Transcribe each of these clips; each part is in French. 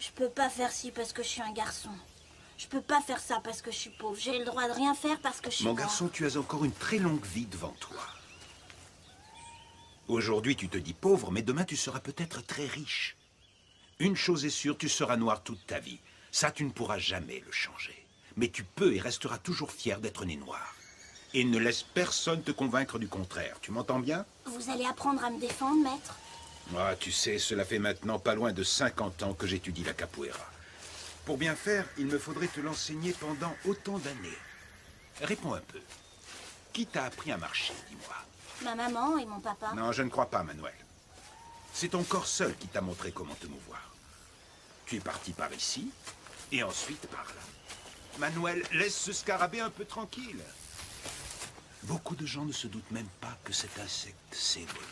Je peux pas faire ci parce que je suis un garçon. Je peux pas faire ça parce que je suis pauvre. J'ai le droit de rien faire parce que je suis Mon noire. garçon, tu as encore une très longue vie devant toi. Aujourd'hui, tu te dis pauvre, mais demain, tu seras peut-être très riche. Une chose est sûre, tu seras noir toute ta vie. Ça, tu ne pourras jamais le changer. Mais tu peux et resteras toujours fier d'être né noir. Et ne laisse personne te convaincre du contraire. Tu m'entends bien? Vous allez apprendre à me défendre, maître? Ah, tu sais, cela fait maintenant pas loin de 50 ans que j'étudie la capoeira. Pour bien faire, il me faudrait te l'enseigner pendant autant d'années. Réponds un peu. Qui t'a appris à marcher, dis-moi? Ma maman et mon papa. Non, je ne crois pas, Manuel. C'est ton corps seul qui t'a montré comment te mouvoir. Tu es parti par ici, et ensuite par là. Manuel, laisse ce scarabée un peu tranquille. Beaucoup de gens ne se doutent même pas que cet insecte sait voler.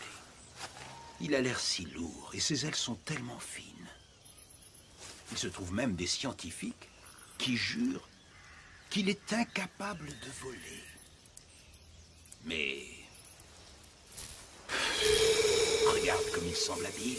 Il a l'air si lourd, et ses ailes sont tellement fines. Il se trouve même des scientifiques qui jurent qu'il est incapable de voler. Mais... regarde comme il semble habile.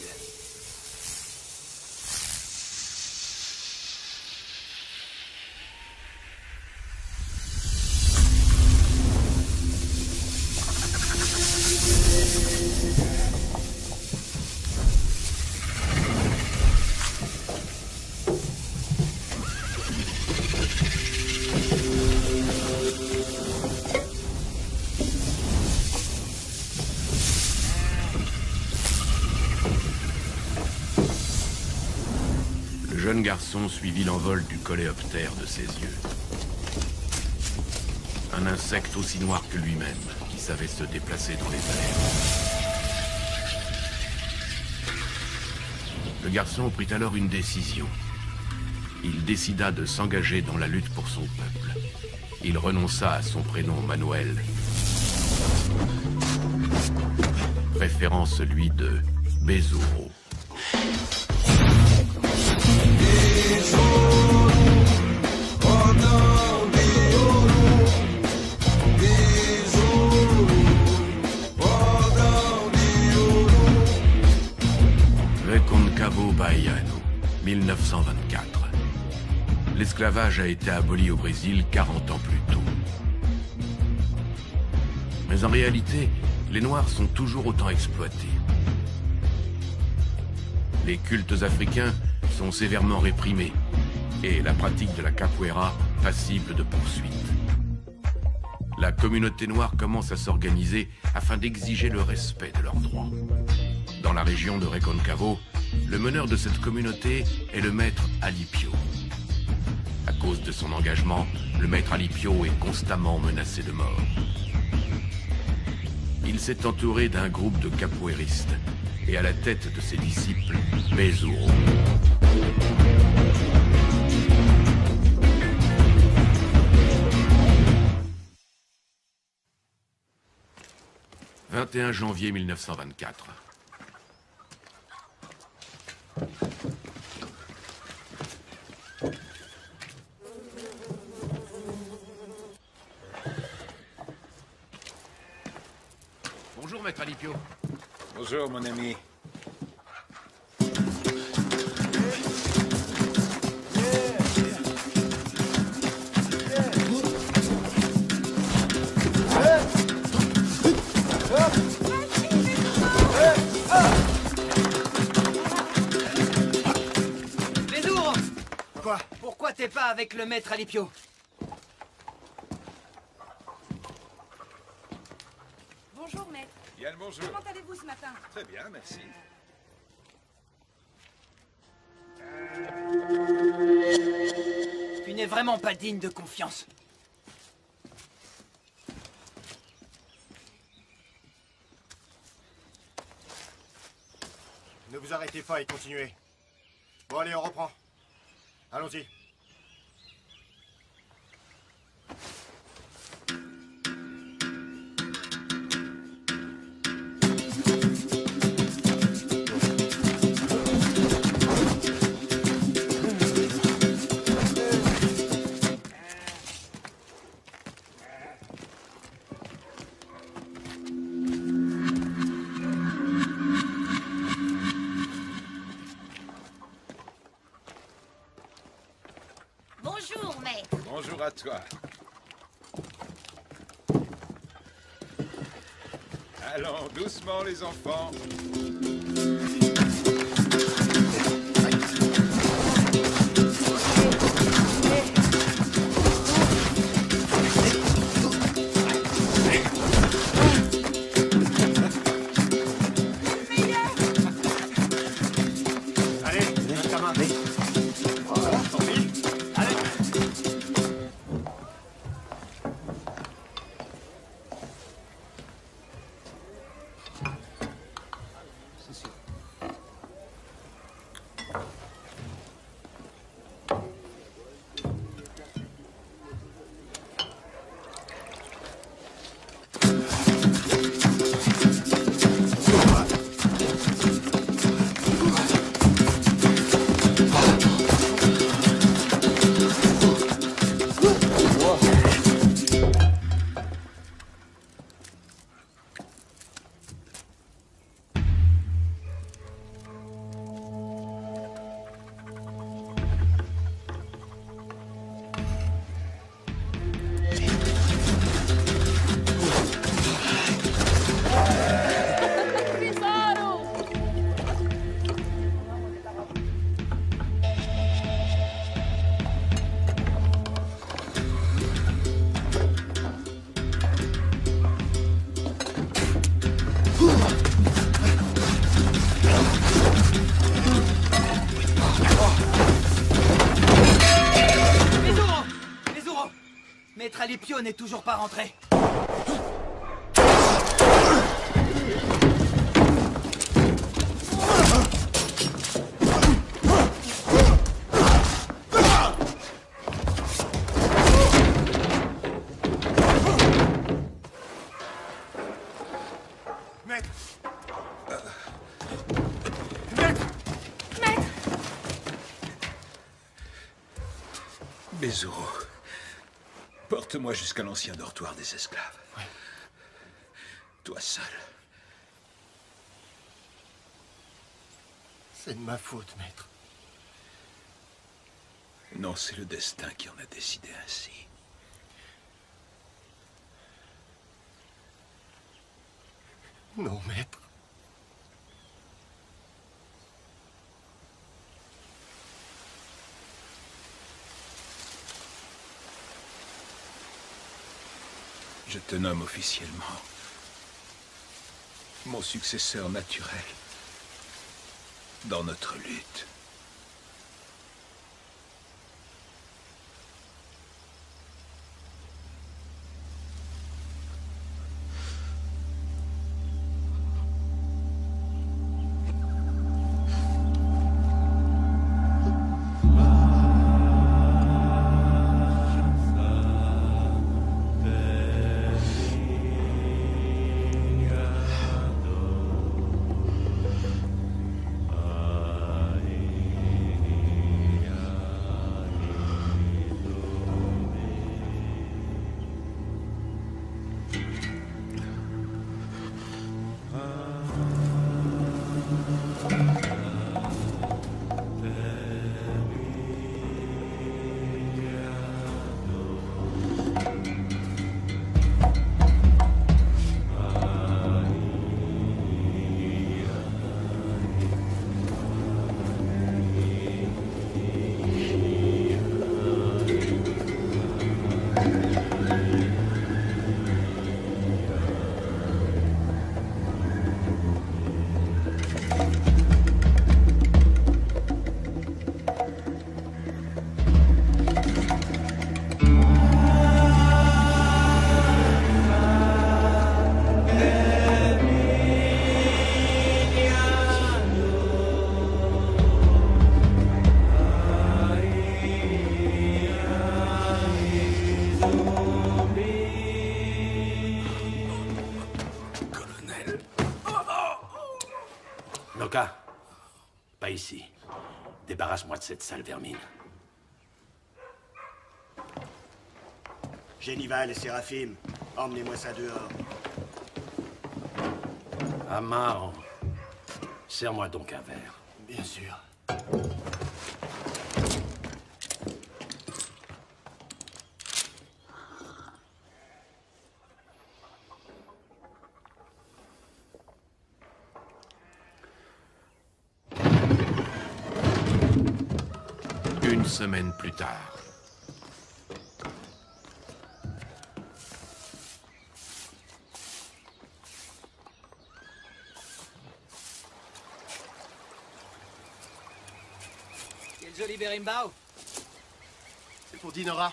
Le jeune garçon suivit l'envol du coléoptère de ses yeux. Un insecte aussi noir que lui-même, qui savait se déplacer dans les airs. Le garçon prit alors une décision. Il décida de s'engager dans la lutte pour son peuple. Il renonça à son prénom Manuel, préférant celui de Besouro. Reconcavo Baiano, 1924. L'esclavage a été aboli au Brésil 40 ans plus tôt. Mais en réalité, les Noirs sont toujours autant exploités. Les cultes africains sont sévèrement réprimés et la pratique de la capoeira passible de poursuites. La communauté noire commence à s'organiser afin d'exiger le respect de leurs droits. Dans la région de Reconcavo, le meneur de cette communauté est le maître Alipio. À cause de son engagement, le maître Alipio est constamment menacé de mort. Il s'est entouré d'un groupe de capoeiristes et à la tête de ses disciples, Besouro. « 21 janvier 1924. Bonjour, maître Alipio. Bonjour, mon ami. Bézour! Quoi? Pourquoi t'es pas avec le maître Alipio? Bonjour, maître. Yann, bonjour. Comment allez-vous ce matin? Très bien, merci. Tu n'es vraiment pas digne de confiance. Ne vous arrêtez pas et continuez. Bon, allez, on reprend. Allons-y. toi. Allons, doucement les enfants. Allez, donne ta main. Voilà, tant pis. Allez. Maître Alipio n'est toujours pas rentré. Maître. Bezuro, porte-moi jusqu'à l'ancien dortoir des esclaves. Oui. Toi seul. C'est de ma faute, maître. Non, c'est le destin qui en a décidé ainsi. Non, maître. Je te nomme officiellement mon successeur naturel dans notre lutte. Noka, pas ici. Débarrasse-moi de cette sale vermine. Génival et Séraphim, emmenez-moi ça dehors. Amar, serre-moi donc un verre. Bien sûr. semaines plus tard. Quel joli berimbau. C'est pour Dinora.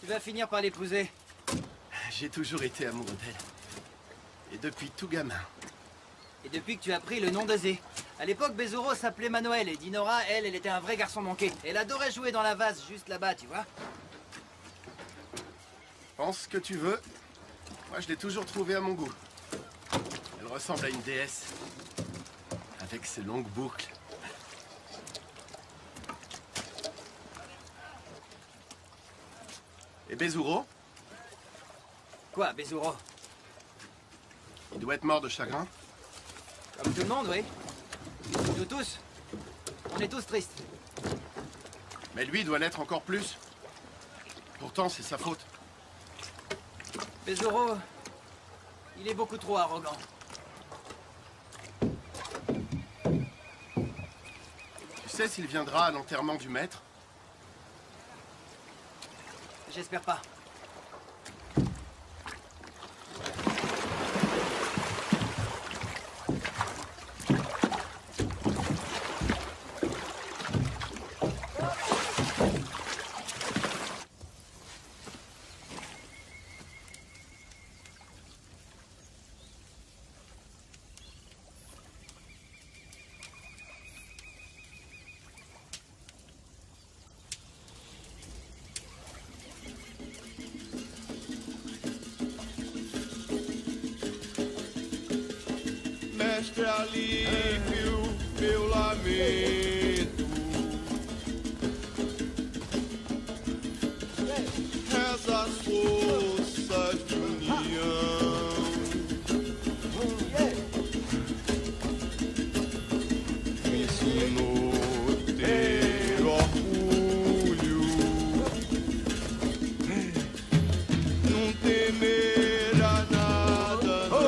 Tu vas finir par l'épouser. J'ai toujours été amoureux d'elle. Et depuis tout gamin. Et depuis que tu as pris le nom de Zé. À l'époque, Bezuro s'appelait Manuel et Dinora, elle était un vrai garçon manqué. Elle adorait jouer dans la vase juste là-bas, tu vois. Pense ce que tu veux. Moi, je l'ai toujours trouvée à mon goût. Elle ressemble à une déesse. Avec ses longues boucles. Et Bezuro? Quoi, Bezuro? Il doit être mort de chagrin. Comme tout le monde, oui. Nous tous. On est tous tristes. Mais lui doit l'être encore plus. Pourtant, c'est sa faute. Bezuro, il est beaucoup trop arrogant. Tu sais s'il viendra à l'enterrement du maître? J'espère pas. Mestre alívio, meu lamento. Reza as forças de união. Me ensinou a ter orgulho, não temer a nada, não.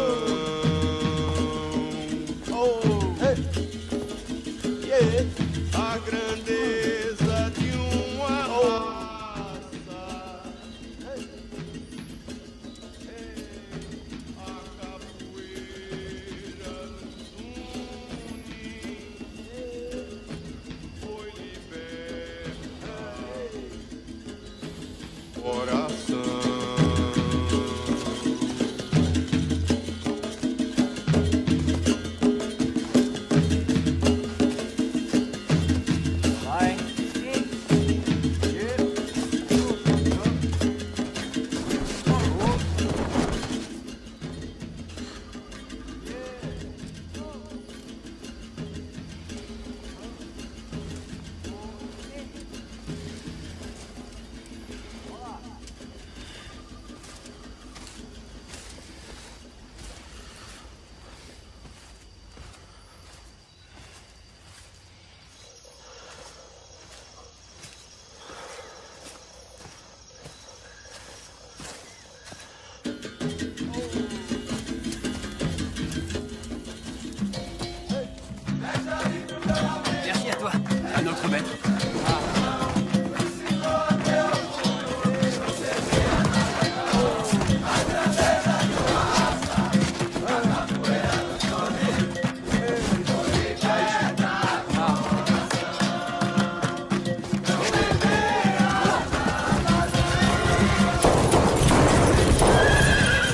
A grandeza de uma raça, a capoeira nos une, foi liberta, coração. Merci à toi. À notre maître.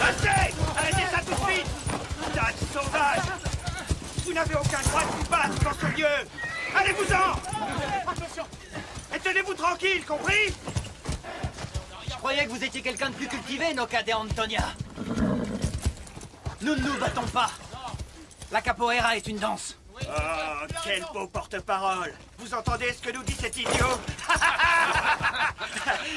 Assez! Arrêtez ça tout de suite! Tas de sauvages! Vous n'avez aucun droit de vous battre dans ce lieu! Allez-vous-en! Attention! Et tenez-vous tranquille, compris? Je croyais que vous étiez quelqu'un de plus cultivé, Noka de Antonia. Nous ne nous battons pas. La capoeira est une danse. Oh, quel beau porte-parole! Vous entendez ce que nous dit cet idiot?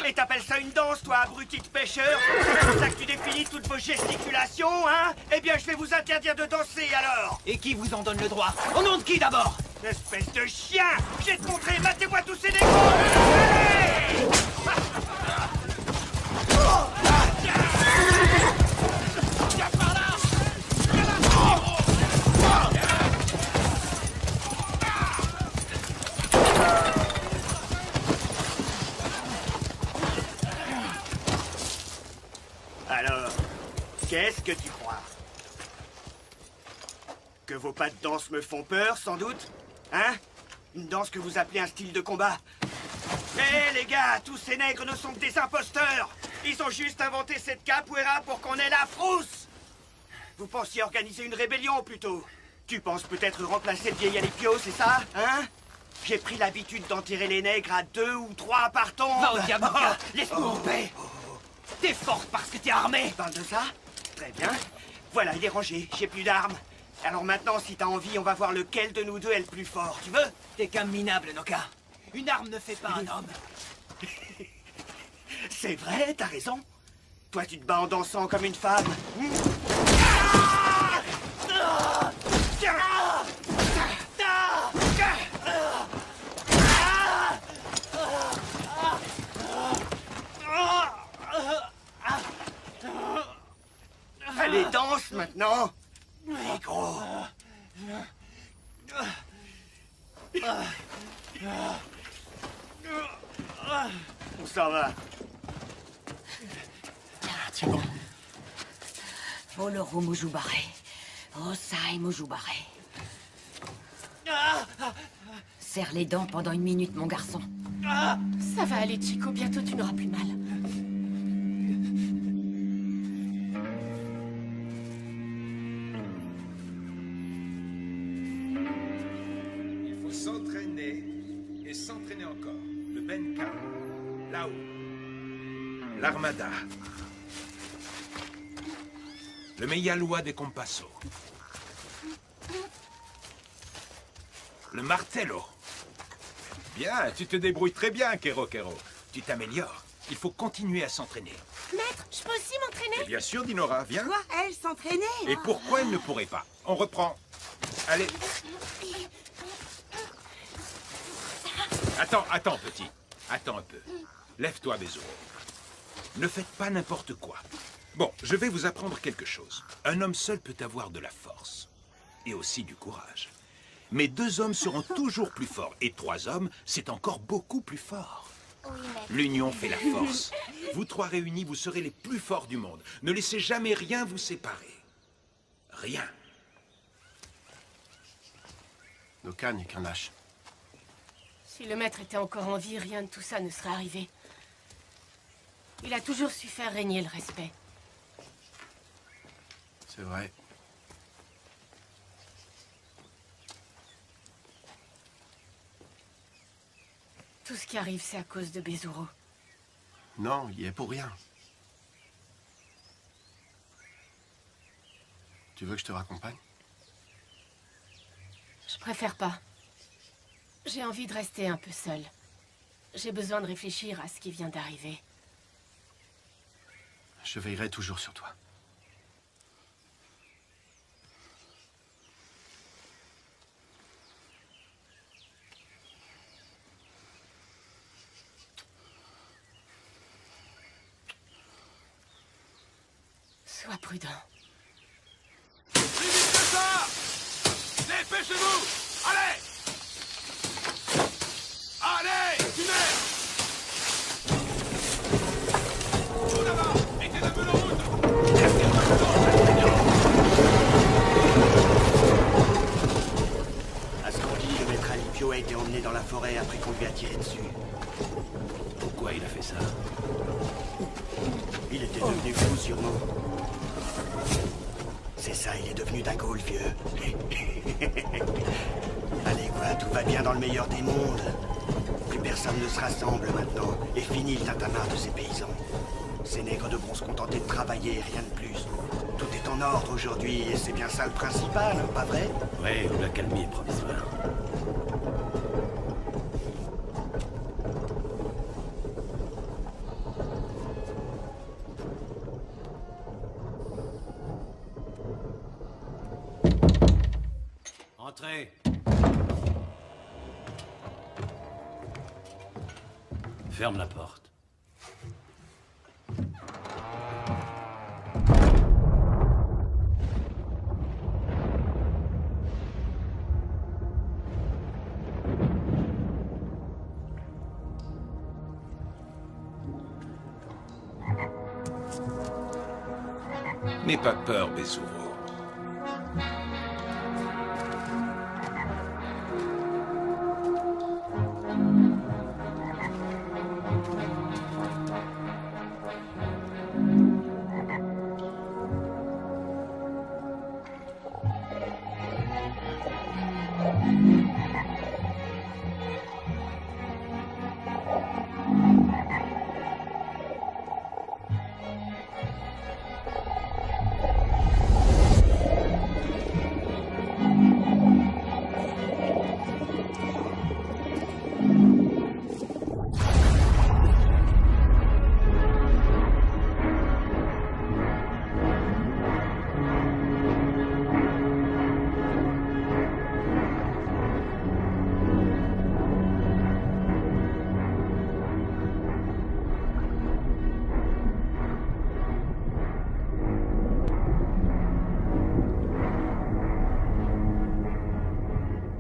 Et t'appelles ça une danse, toi, abruti de pêcheur? C'est comme ça que tu définis toutes vos gesticulations, hein? Eh bien, je vais vous interdire de danser, alors! Et qui vous en donne le droit? Au nom de qui, d'abord? Espèce de chien! Je vais te montrer, matez-moi tous ces négros! Allez! Viens par là! Viens là! Que vos pas de danse me font peur, sans doute? Hein? Une danse que vous appelez un style de combat? Eh les gars, tous ces nègres ne sont que des imposteurs! Ils ont juste inventé cette capoeira pour qu'on ait la frousse! Vous pensiez organiser une rébellion, plutôt? Tu penses peut-être remplacer le vieil Alipio, c'est ça? Hein? J'ai pris l'habitude d'enterrer les nègres à 2 ou 3 par tombe! Va au diable, Noka. Laisse-nous en paix. T'es forte parce que t'es armé. Tu parles de ça? Très bien. Voilà, il est rangé, j'ai plus d'armes. Alors maintenant, si t'as envie, on va voir lequel de nous deux est le plus fort. Tu veux? T'es qu'un minable, Noka. Une arme ne fait pas un homme. C'est vrai, t'as raison. Toi, tu te bats en dansant comme une femme. Allez, danse maintenant. Négro. On s'en va. C'est bon. Oloro Mujubare. Osai Mujubare. Serre les dents pendant 1 minute, mon garçon. Ça va aller, Chico. Bientôt, tu n'auras plus mal. Il faut s'entraîner et s'entraîner encore. Le Benka, là-haut. L'armada. Le Meyalois des Compasso. Le Martello. Bien, tu te débrouilles très bien, Kero Kero. Tu t'améliores. Il faut continuer à s'entraîner. Maître, je peux aussi Et m'entraîner? bien sûr, Dinora, viens. Quoi? Elle s'entraîner? Et pourquoi elle ne pourrait pas? On reprend. Allez. Attends, petit. Attends un peu. Lève-toi, Bezoro. Ne faites pas n'importe quoi. Bon, je vais vous apprendre quelque chose. Un homme seul peut avoir de la force. Et aussi du courage. Mais 2 hommes seront toujours plus forts. Et 3 hommes, c'est encore beaucoup plus fort. Oui, maître. L'union fait la force. Vous 3 réunis, vous serez les plus forts du monde. Ne laissez jamais rien vous séparer. Rien. Noka n'est qu'un lâche. Si le maître était encore en vie, rien de tout ça ne serait arrivé. Il a toujours su faire régner le respect. C'est vrai. Tout ce qui arrive, c'est à cause de Bezuro. Non, il y est pour rien. Tu veux que je te raccompagne? Je préfère pas. J'ai envie de rester un peu seule. J'ai besoin de réfléchir à ce qui vient d'arriver. Je veillerai toujours sur toi. Sois prudent. Plus vite que ça! Dépêchez-vous! Allez! Allez! Tu mets! Tout d'abord! Mettez la meule en route! À ce qu'on dit, le maître Alipio a été emmené dans la forêt après qu'on lui a tiré dessus. Pourquoi il a fait ça? Il était devenu fou, sûrement. C'est ça, il est devenu Dago, le vieux. Allez, quoi, tout va bien dans le meilleur des mondes. Plus personne ne se rassemble maintenant. Et fini le tintamarre de ces paysans. Ces nègres devront se contenter de travailler, rien de plus. Tout est en ordre aujourd'hui, et c'est bien ça le principal, hein, pas vrai? Ouais, ou la calmie est provisoire. Entrez. Ferme la porte. N'aie pas peur, Bezuro.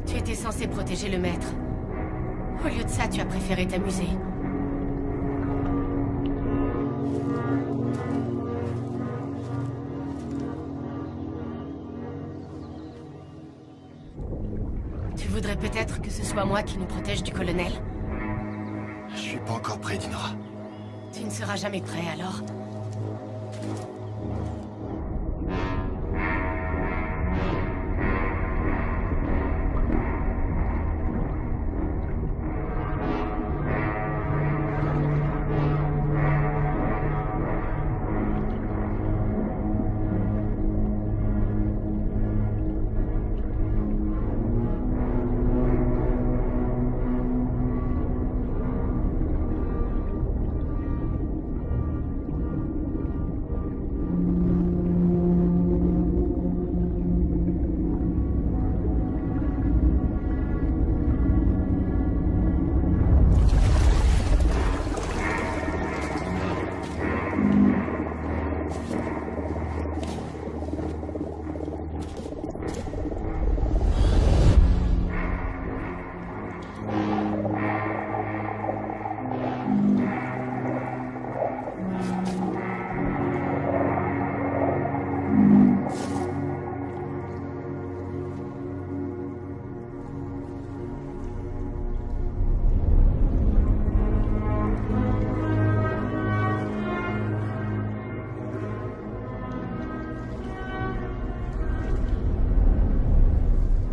Tu étais censé protéger le maître. Au lieu de ça, tu as préféré t'amuser. Tu voudrais peut-être que ce soit moi qui nous protège du colonel? Je suis pas encore prêt, Dinora. Tu ne seras jamais prêt, alors.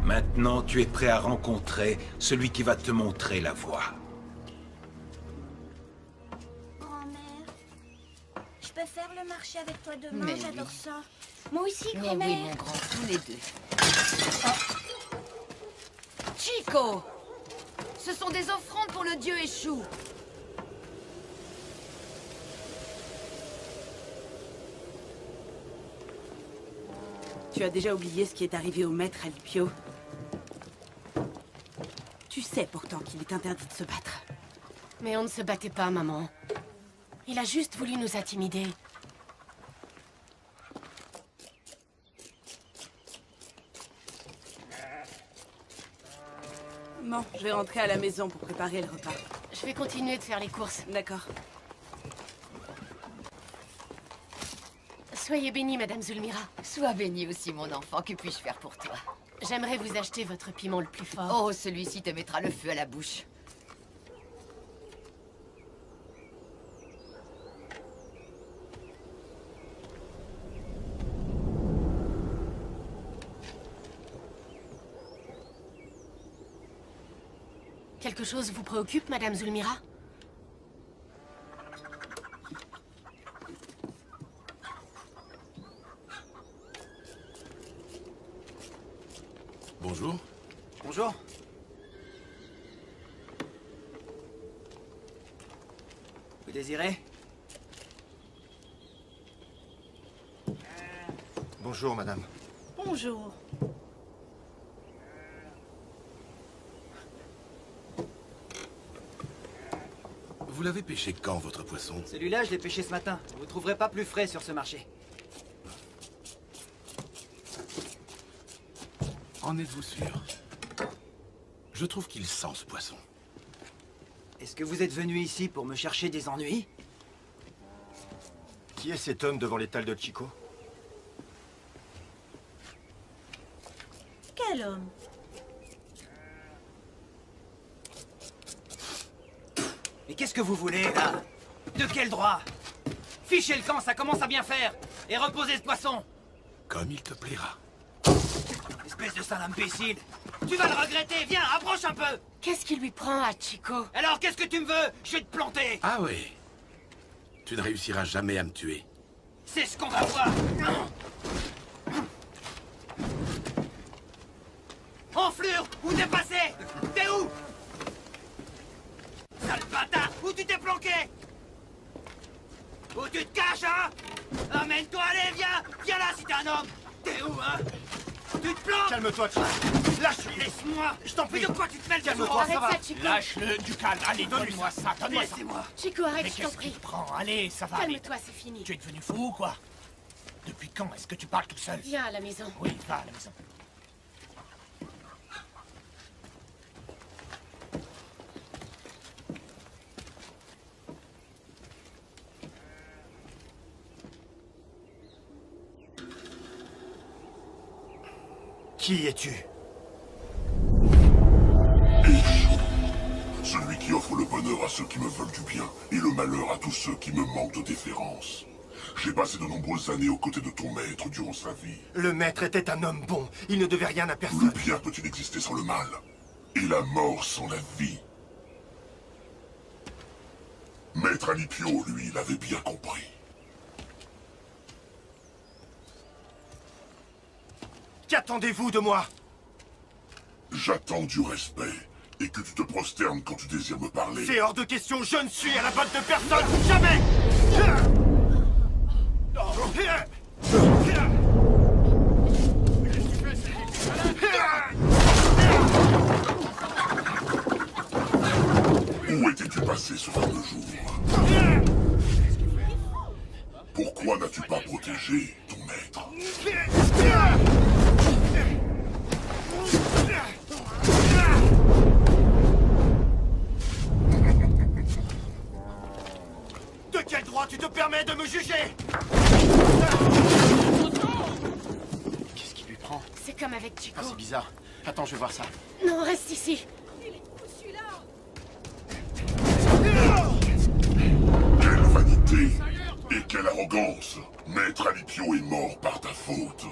Maintenant, tu es prêt à rencontrer celui qui va te montrer la voie. Grand-mère, je peux faire le marché avec toi demain, Mais j'adore oui. ça. Moi aussi, Mais grand-mère. oui, mon grand, tous les deux. Chico! Ce sont des offrandes pour le dieu échoue. Tu as déjà oublié ce qui est arrivé au maître Alipio. Tu sais pourtant qu'il est interdit de se battre. Mais on ne se battait pas, maman. Il a juste voulu nous intimider. Bon, je vais rentrer à la maison pour préparer le repas. Je vais continuer de faire les courses. D'accord. Soyez bénie, Madame Zulmira. Sois bénie aussi, mon enfant. Que puis-je faire pour toi? J'aimerais vous acheter votre piment le plus fort. Oh, celui-ci te mettra le feu à la bouche. Quelque chose vous préoccupe, Madame Zulmira? Bonjour. Bonjour. Vous désirez? Bonjour, madame. Bonjour. Vous l'avez pêché quand, votre poisson? Celui-là, je l'ai pêché ce matin. Vous ne trouverez pas plus frais sur ce marché. En êtes-vous sûr? Je trouve qu'il sent ce poisson. Est-ce que vous êtes venu ici pour me chercher des ennuis? Qui est cet homme devant l'étal de Chico? Quel homme? Mais qu'est-ce que vous voulez, là? De quel droit? Fichez le camp, ça commence à bien faire. Et reposez ce poisson. Comme il te plaira. Espèce de sale imbécile. Tu vas le regretter, viens, approche un peu. Qu'est-ce qui lui prend à Chico? Alors, qu'est-ce que tu me veux? Je vais te planter. Ah oui. Tu ne réussiras jamais à me tuer. C'est ce qu'on va voir. Enflure, où t'es passé? T'es où? Sale bâtard, où tu t'es planqué? Où tu te caches, hein? Amène-toi, allez, viens! Viens là si t'es un homme! T'es où, hein? Tu te planques? Calme-toi, Chico. Lâche-le. Laisse-moi! Je t'en prie. Mais de quoi tu te mêles? Calme-toi, ça va. Arrête ça, Chico. Lâche-le, du calme. Allez, donne-moi ça, donne-moi ça. Laissez-moi! Chico, arrête, Mais je t'en qu'est-ce qui prie. te prend? Allez, ça va aller. Calme-toi, c'est fini. Tu es devenu fou ou quoi? Depuis quand est-ce que tu parles tout seul? Viens à la maison. Oui, va à la maison. Qui es-tu? Celui qui offre le bonheur à ceux qui me veulent du bien et le malheur à tous ceux qui me manquent de déférence. J'ai passé de nombreuses années aux côtés de ton maître durant sa vie. Le maître était un homme bon. Il ne devait rien à Le personne. bien peut-il exister sans le mal? Et la mort sans la vie? Maître Alipio, lui, l'avait bien compris. Qu'attendez-vous de moi? J'attends du respect et que tu te prosternes quand tu désires me parler. C'est hors de question, je ne suis à la botte de personne, jamais! Où étais-tu passé ce fameux jour? Pourquoi n'as-tu pas protégé ton maître? De quel droit tu te permets de me juger? Qu'est-ce qui lui prend? C'est comme avec Chico. Ah, c'est bizarre. Attends, je vais voir ça. Non, reste ici. Quelle vanité et quelle arrogance! Maître Alipio est mort par ta faute.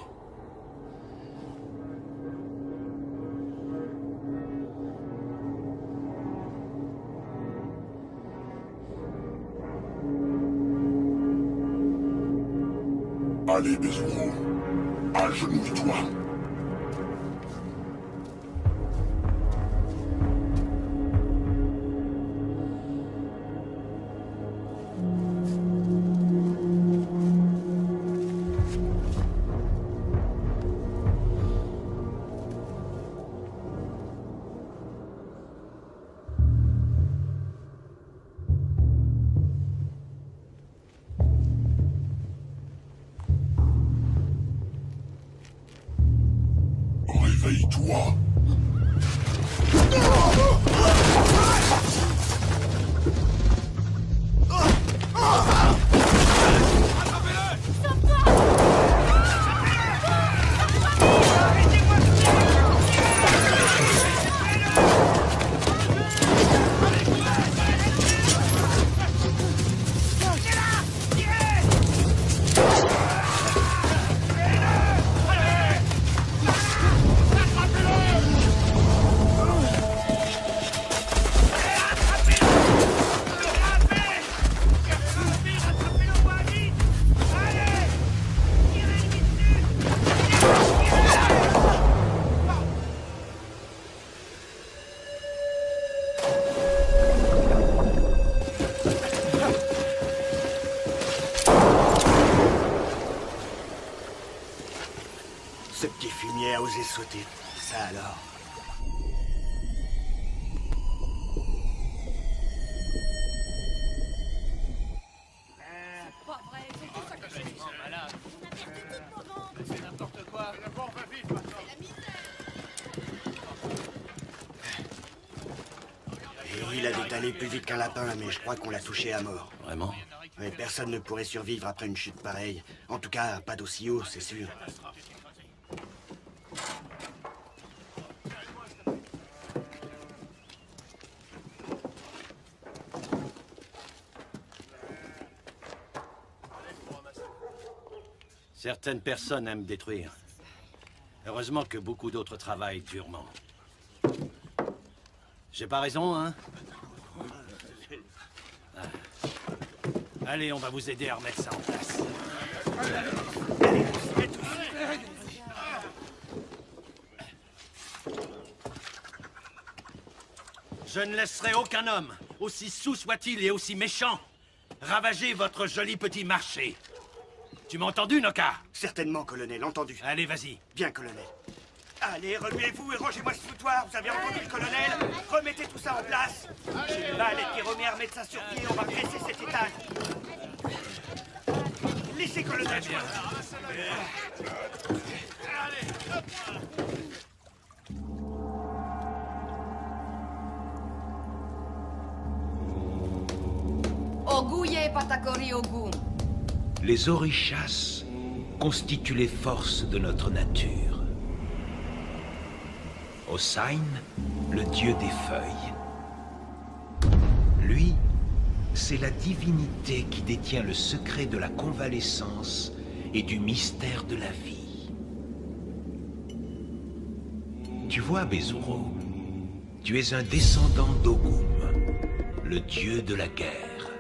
Allez, Bezuro, agenouille-toi. Réveille-toi. Ce petit fumier a osé sauter. Ça alors. C'est n'importe quoi. Et il a détalé plus vite qu'un lapin, mais je crois qu'on l'a touché à mort. Vraiment? Mais personne ne pourrait survivre après une chute pareille. En tout cas, pas d'aussi haut, c'est sûr. Certaines personnes aiment détruire. Heureusement que beaucoup d'autres travaillent durement. J'ai pas raison, hein? Allez, on va vous aider à remettre ça en place. Je ne laisserai aucun homme, aussi sous soit-il et aussi méchant, ravager votre joli petit marché. Tu m'as entendu, Noka? Certainement, colonel, entendu. Allez, vas-y. Bien, colonel. Allez, remuez-vous et rangez-moi ce foutoir. Vous avez entendu le colonel? Remettez tout ça en place. J'ai le mal et Pierre mettre ça sur pied. On va graisser cet étage. Laissez, colonel. Oguye patakori ogum. Les orishas constituent les forces de notre nature. Osain, le dieu des feuilles. Lui, c'est la divinité qui détient le secret de la convalescence et du mystère de la vie. Tu vois, Bezuro, tu es un descendant d'Ogum, le dieu de la guerre.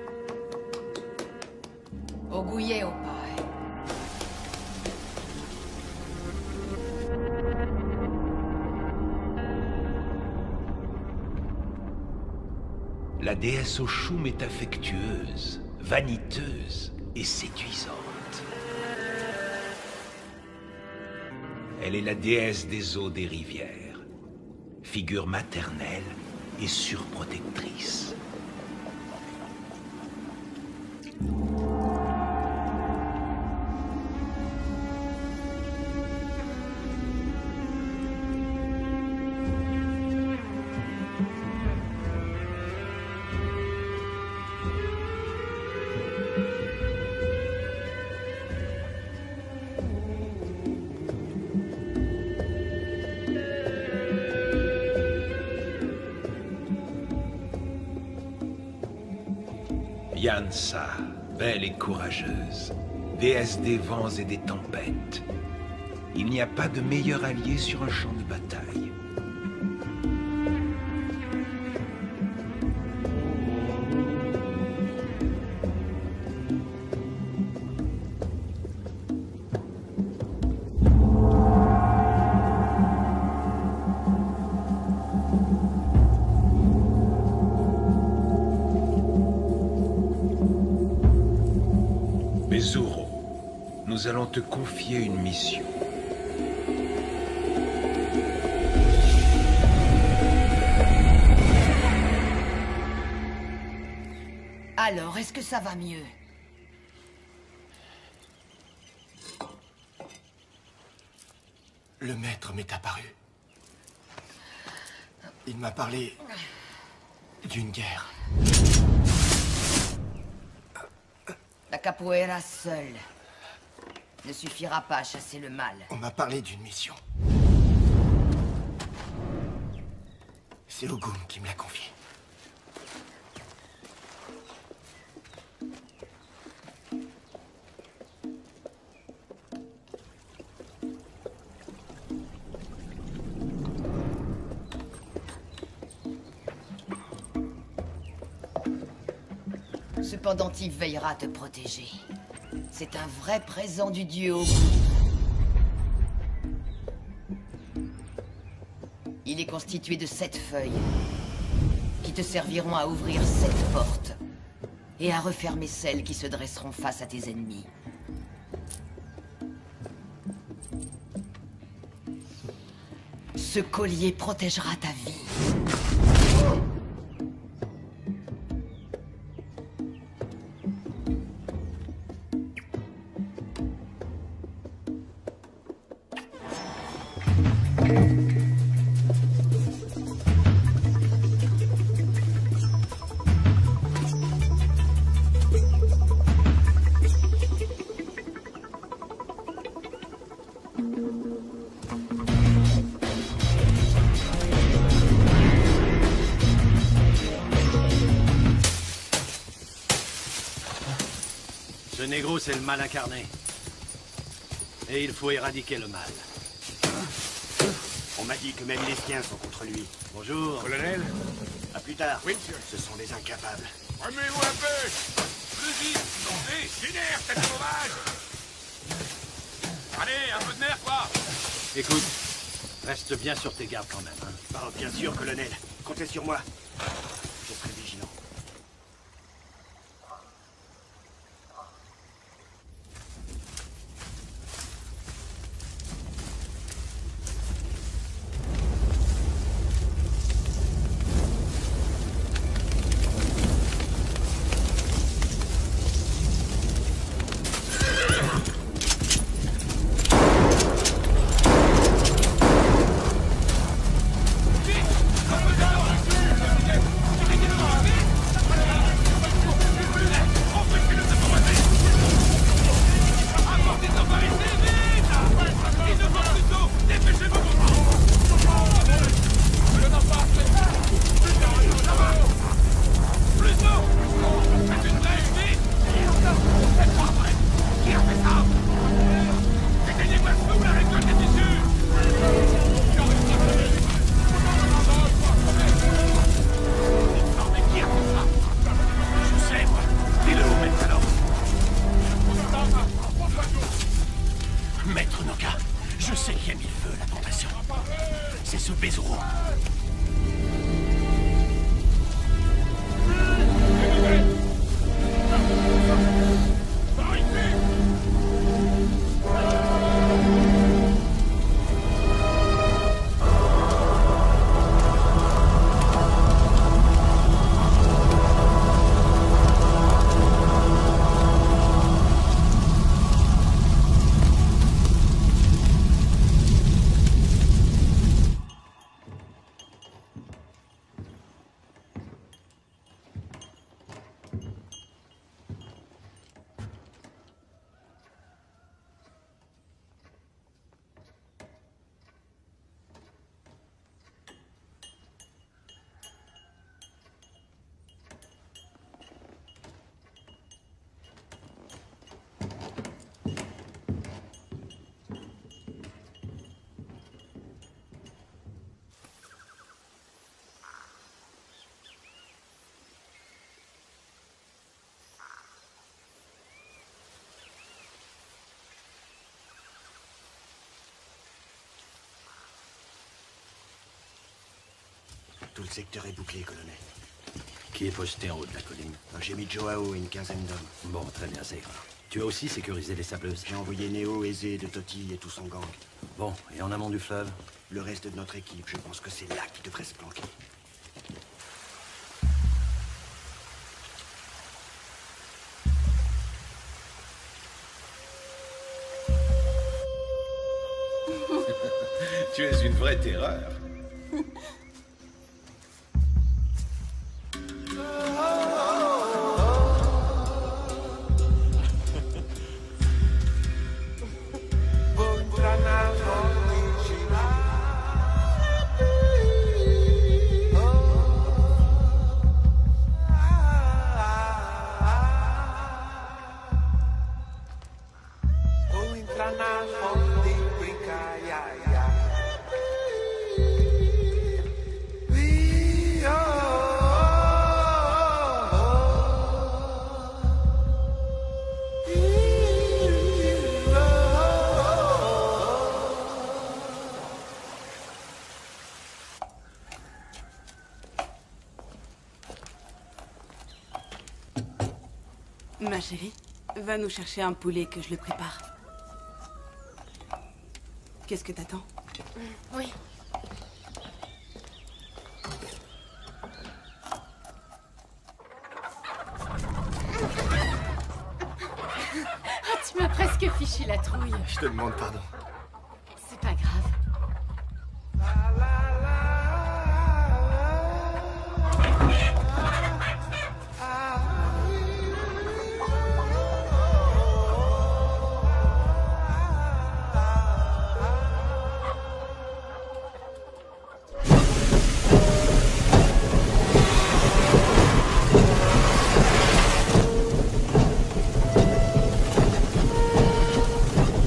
Oguye opai. La déesse Oshun est affectueuse, vaniteuse et séduisante. Elle est la déesse des eaux des rivières, figure maternelle et surprotectrice. Yansa, belle et courageuse, déesse des vents et des tempêtes. Il n'y a pas de meilleur allié sur un champ de bataille. Bezuro, nous allons te confier une mission. Alors, est-ce que ça va mieux? Le maître m'est apparu. Il m'a parlé d'une guerre. La capoeira seule ne suffira pas à chasser le mal. On m'a parlé d'une mission. C'est Ogum qui me l'a confié. Ce pendentif veillera à te protéger. C'est un vrai présent du dieu Ogum. Il est constitué de 7 feuilles qui te serviront à ouvrir 7 portes et à refermer celles qui se dresseront face à tes ennemis. Ce collier protégera ta vie. Ce négro, c'est le mal incarné. Et il faut éradiquer le mal. On m'a dit que même les siens sont contre lui. Bonjour. Colonel. À plus tard. Oui, monsieur. Ce sont des incapables. Remets-vous un peu. Plus vite. Génère, tête sauvage. Allez, un peu de nerf, quoi. Écoute, reste bien sur tes gardes quand même. Hein. Oh, bien sûr, colonel. Comptez sur moi. Je serai vigilant. Maître Noka, je sais qui a mis le feu à la plantation. C'est ce Bezoro. Tout le secteur est bouclé, colonel. Qui est posté en haut de la colline? J'ai mis Joao et une quinzaine d'hommes. Bon, très bien, c'est grave. Tu as aussi sécurisé les sableuses? J'ai envoyé Néo, Aizé, de Toti et tout son gang. Bon, et en amont du fleuve? Le reste de notre équipe, je pense que c'est là qui devrait se planquer. Tu es une vraie terreur. Ma chérie, va nous chercher un poulet que je le prépare. Qu'est-ce que t'attends? Oui. Oh, tu m'as presque fiché la trouille. Je te demande pardon. C'est pas grave.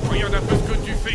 Regarde un peu ce que tu fais.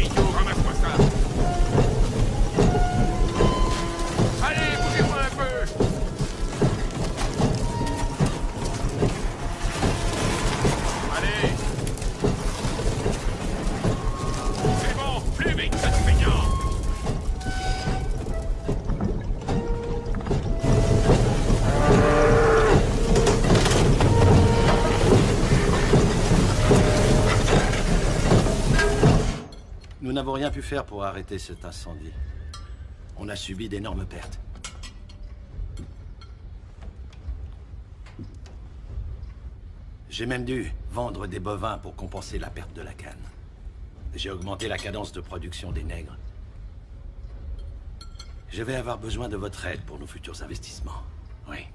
n'avons rien pu faire pour arrêter cet incendie. On a subi d'énormes pertes. J'ai même dû vendre des bovins pour compenser la perte de la canne. J'ai augmenté la cadence de production des nègres. Je vais avoir besoin de votre aide pour nos futurs investissements. Oui.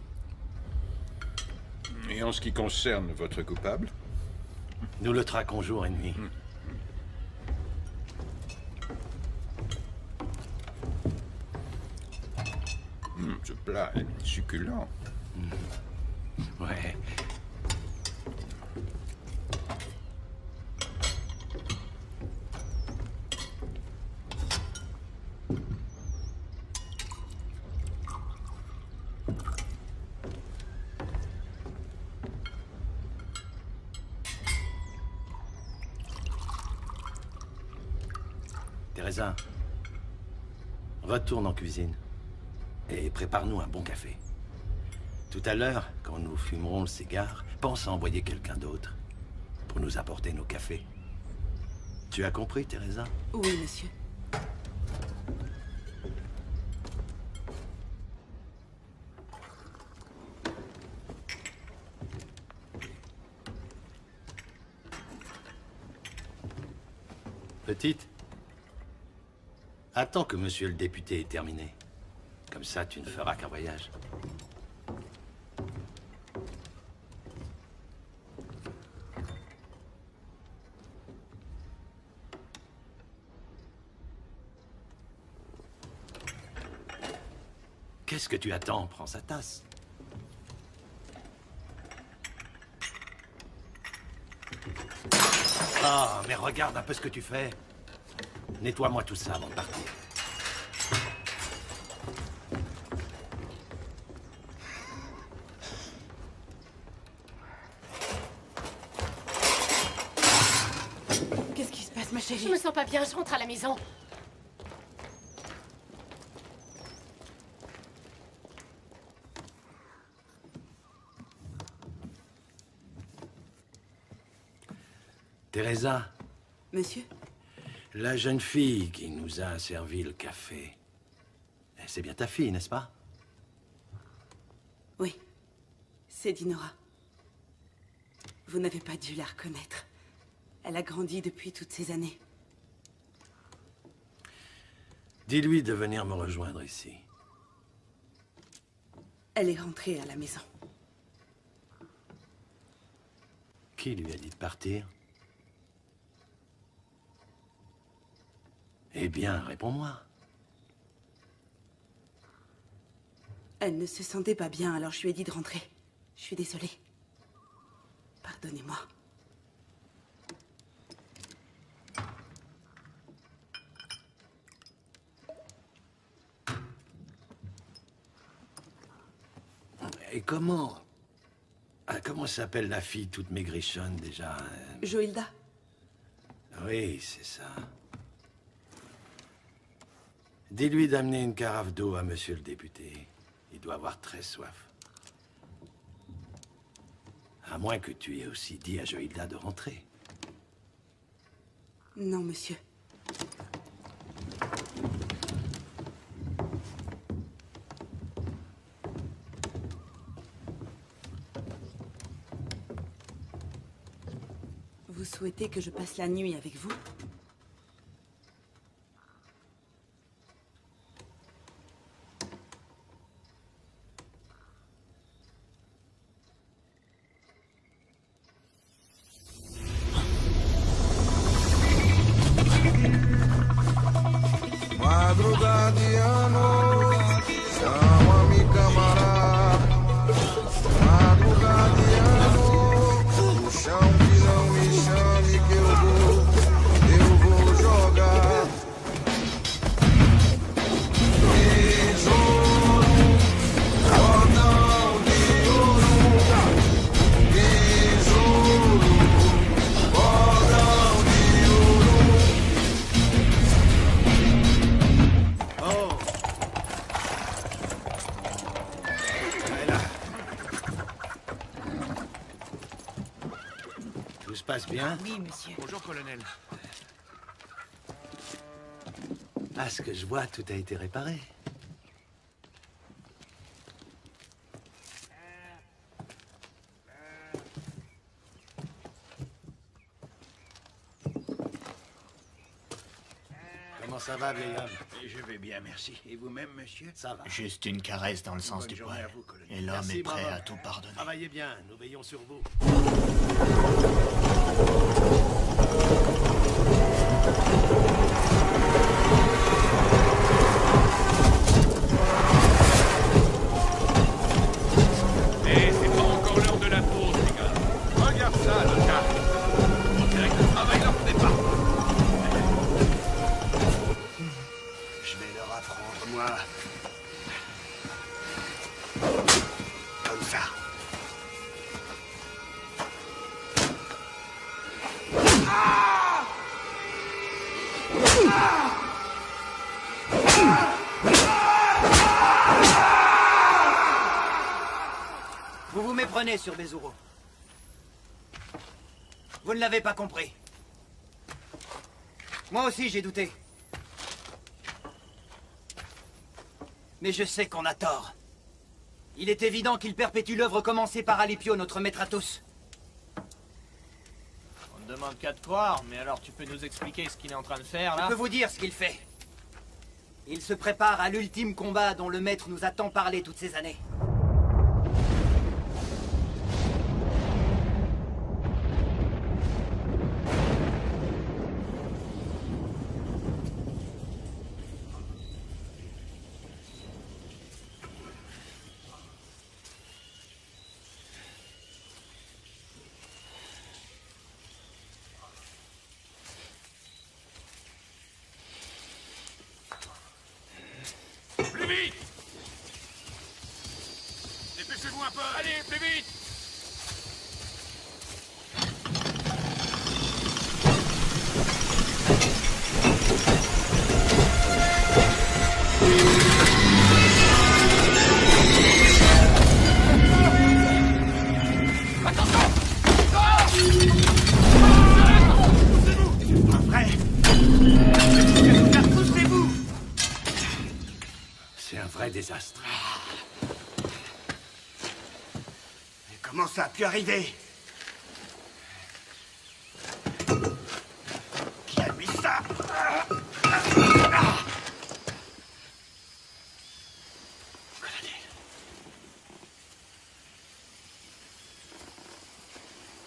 Et en ce qui concerne votre coupable? Nous le traquons jour et nuit. Ce plat est succulent. Ouais. Teresa, retourne en cuisine et prépare-nous un bon café. Tout à l'heure, quand nous fumerons le cigare, pense à envoyer quelqu'un d'autre pour nous apporter nos cafés. Tu as compris, Teresa? Oui, monsieur. Petite, attends que monsieur le député ait terminé. Comme ça, tu ne feras qu'un voyage. Qu'est-ce que tu attends? Prends sa tasse. Ah, mais regarde un peu ce que tu fais. Nettoie-moi tout ça avant de partir. Qu'est-ce qui se passe, ma chérie? Je me sens pas bien, je rentre à la maison. Teresa. Monsieur? La jeune fille qui nous a servi le café. C'est bien ta fille, n'est-ce pas? Oui. C'est Dinora. Vous n'avez pas dû la reconnaître. Elle a grandi depuis toutes ces années. Dis-lui de venir me rejoindre ici. Elle est rentrée à la maison. Qui lui a dit de partir? Eh bien, réponds-moi. Elle ne se sentait pas bien, alors je lui ai dit de rentrer. Je suis désolée. Pardonnez-moi. Et comment s'appelle la fille toute maigrichonne, déjà? Joilda. Oui, c'est ça. Dis-lui d'amener une carafe d'eau à monsieur le député. Il doit avoir très soif. À moins que tu aies aussi dit à Joilda de rentrer. Non, monsieur. Vous souhaitez que je passe la nuit avec vous? Madrugadiano, chama-me camarada. Madrugadiano, no chão que não me chame que eu vou jogar. Besouro, cordão de ouro. Besouro, cordão de ouro. Oh! Elle là. Tout se passe bien? Oui, monsieur. Bonjour, colonel. À ce que je vois, tout a été réparé. Comment ça va, vieil homme? Je vais bien, merci. Et vous-même, monsieur? Ça va. Juste une caresse dans le sens du poil. Et l'homme Merci, est prêt bravo. à tout pardonner. Travaillez bien, nous veillons sur vous. Eh, c'est pas encore l'heure de la pause, les gars. Regarde ça, le gars. On dirait que le travail leur plaît pas. Je vais leur apprendre, moi. Comme ça. Vous vous méprenez sur Bezuro. Vous ne l'avez pas compris. Moi aussi, j'ai douté. Mais je sais qu'on a tort. Il est évident qu'il perpétue l'œuvre commencée par Alipio, notre maître à tous. On ne demande qu'à te croire, mais alors tu peux nous expliquer ce qu'il est en train de faire, là? Je peux vous dire ce qu'il fait. Il se prépare à l'ultime combat dont le maître nous a tant parlé toutes ces années. Plus vite! Dépêchez-vous un peu! Allez, plus vite! C'est un vrai désastre. Mais comment ça a pu arriver? Qui a mis ça?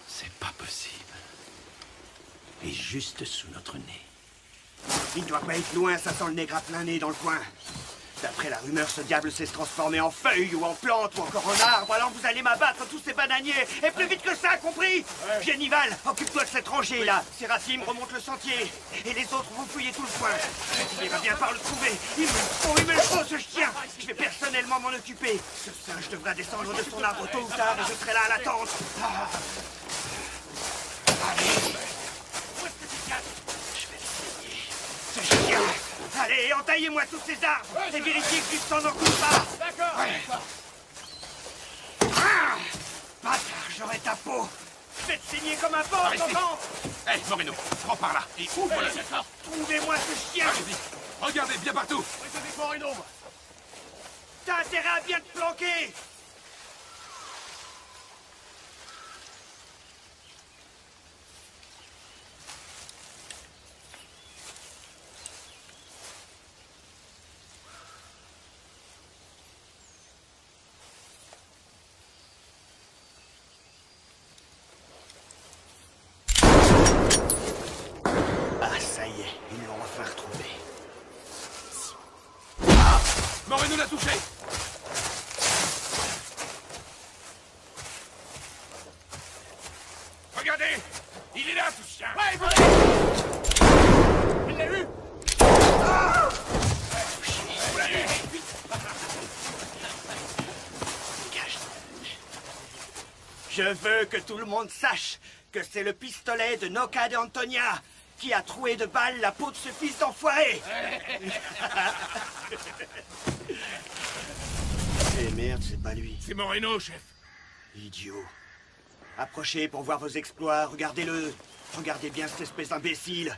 C'est pas possible. Et juste sous notre nez. Il ne doit pas être loin, ça sent le nègre à plein nez dans le coin. D'après la rumeur, ce diable sait se transformer en feuille ou en plante ou encore en arbre. Alors vous allez m'abattre tous ces bananiers. Et plus vite que ça, compris? Génival, occupe-toi de cette rangée là. Séraphim remonte le sentier. Et les autres vont fouiller tout le coin. Il va bien par le trouver. Il me le faut, ce chien. Je vais personnellement m'en occuper. Ce singe devra descendre de son arbre tôt ou tard et je serai là à l'attente. Allez. Où est-ce que tu te casses? Je vais le saigner. Ce chien. Allez, entaillez-moi tous ces arbres et vérifiez que du sang n'en coule pas. D'accord. Bâtard, j'aurai ta peau. Je vais te saigner comme un porc, t'entends? Hé, Moreno, prends par là et ouvre-le. Trouvez-moi ce chien. Allez-y, regardez bien partout. T'as intérêt à bien te planquer. Ah, ça y est, ils l'ont enfin retrouvé. Moreno l'a touché. Regardez, il est là, ce chien. Ouais, il l'a eu. Vous l'avez eu. Dégage. Je veux que tout le monde sache que c'est le pistolet de Noca de Antonia qui a troué de balles la peau de ce fils d'enfoiré. Eh merde, c'est pas lui. C'est Moreno, chef. Idiot. Approchez pour voir vos exploits, regardez-le. Regardez bien cette espèce d'imbécile.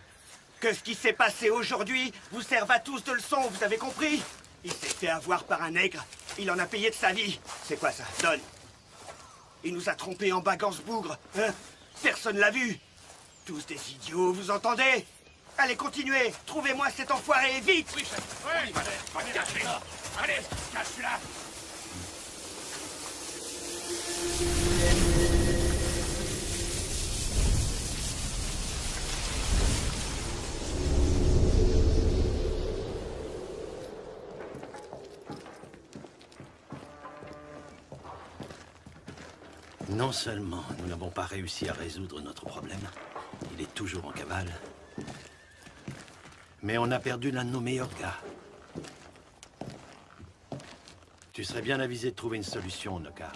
Que ce qui s'est passé aujourd'hui vous serve à tous de leçon, vous avez compris? Il s'est fait avoir par un nègre. Il en a payé de sa vie. C'est quoi ça? Donne. Il nous a trompés en baguant ce bougre. Hein? Personne l'a vu. Tous des idiots, vous entendez? Allez, continuez. Trouvez-moi cet enfoiré, vite. Oui, chef. Oui, allez, cache-la. Allez, cache-la. Non seulement nous n'avons pas réussi à résoudre notre problème, il est toujours en cavale, mais on a perdu l'un de nos meilleurs gars. Tu serais bien avisé de trouver une solution, Noka.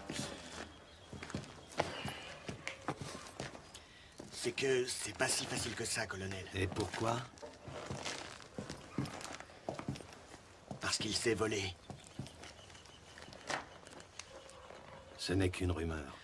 C'est que c'est pas si facile que ça, colonel. Et pourquoi? Parce qu'il s'est volé. Ce n'est qu'une rumeur.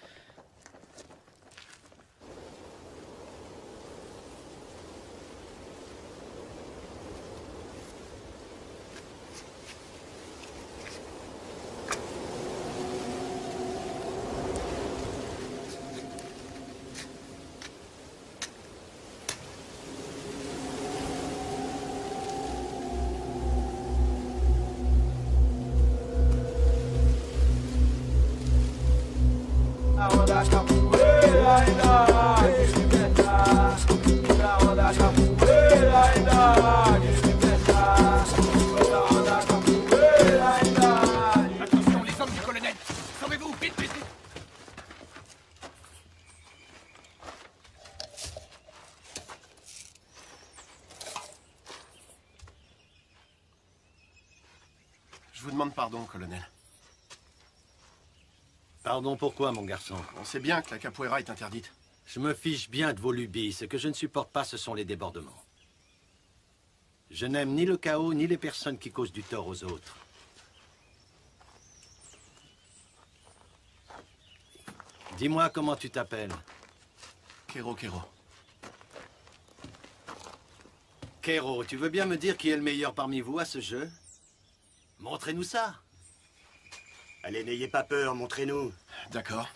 Attention, les hommes du colonel. Sauvez-vous, vite, vite, vite. Je vous demande pardon, colonel. Pardon, pourquoi, mon garçon? On sait bien que la capoeira est interdite. Je me fiche bien de vos lubies. Ce que je ne supporte pas, ce sont les débordements. Je n'aime ni le chaos, ni les personnes qui causent du tort aux autres. Dis-moi comment tu t'appelles. Kero Kero. Kero, tu veux bien me dire qui est le meilleur parmi vous à ce jeu? Montrez-nous ça. Allez, n'ayez pas peur, montrez-nous. D'accord.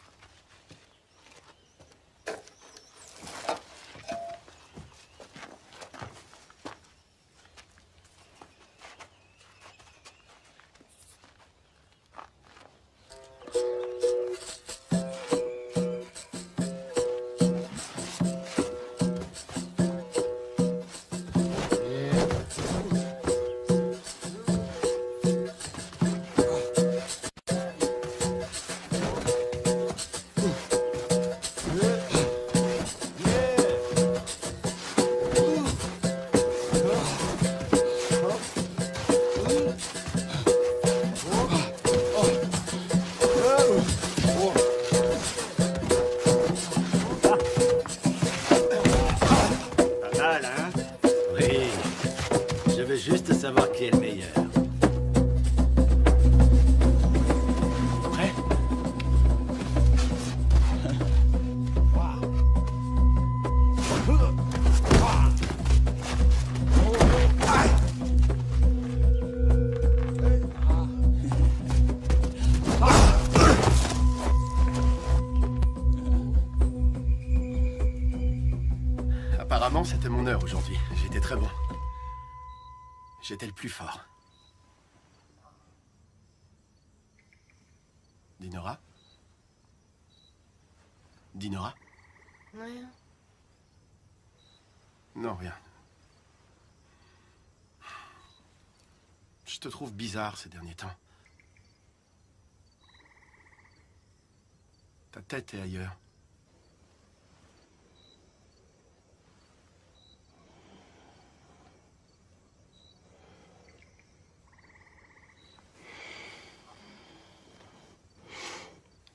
savoir qui est le meilleur. Prêt? Apparemment, c'était mon heure aujourd'hui. J'étais très bon. J'étais le plus fort. Dinora? Dinora? Rien. Non, rien. Je te trouve bizarre ces derniers temps. Ta tête est ailleurs.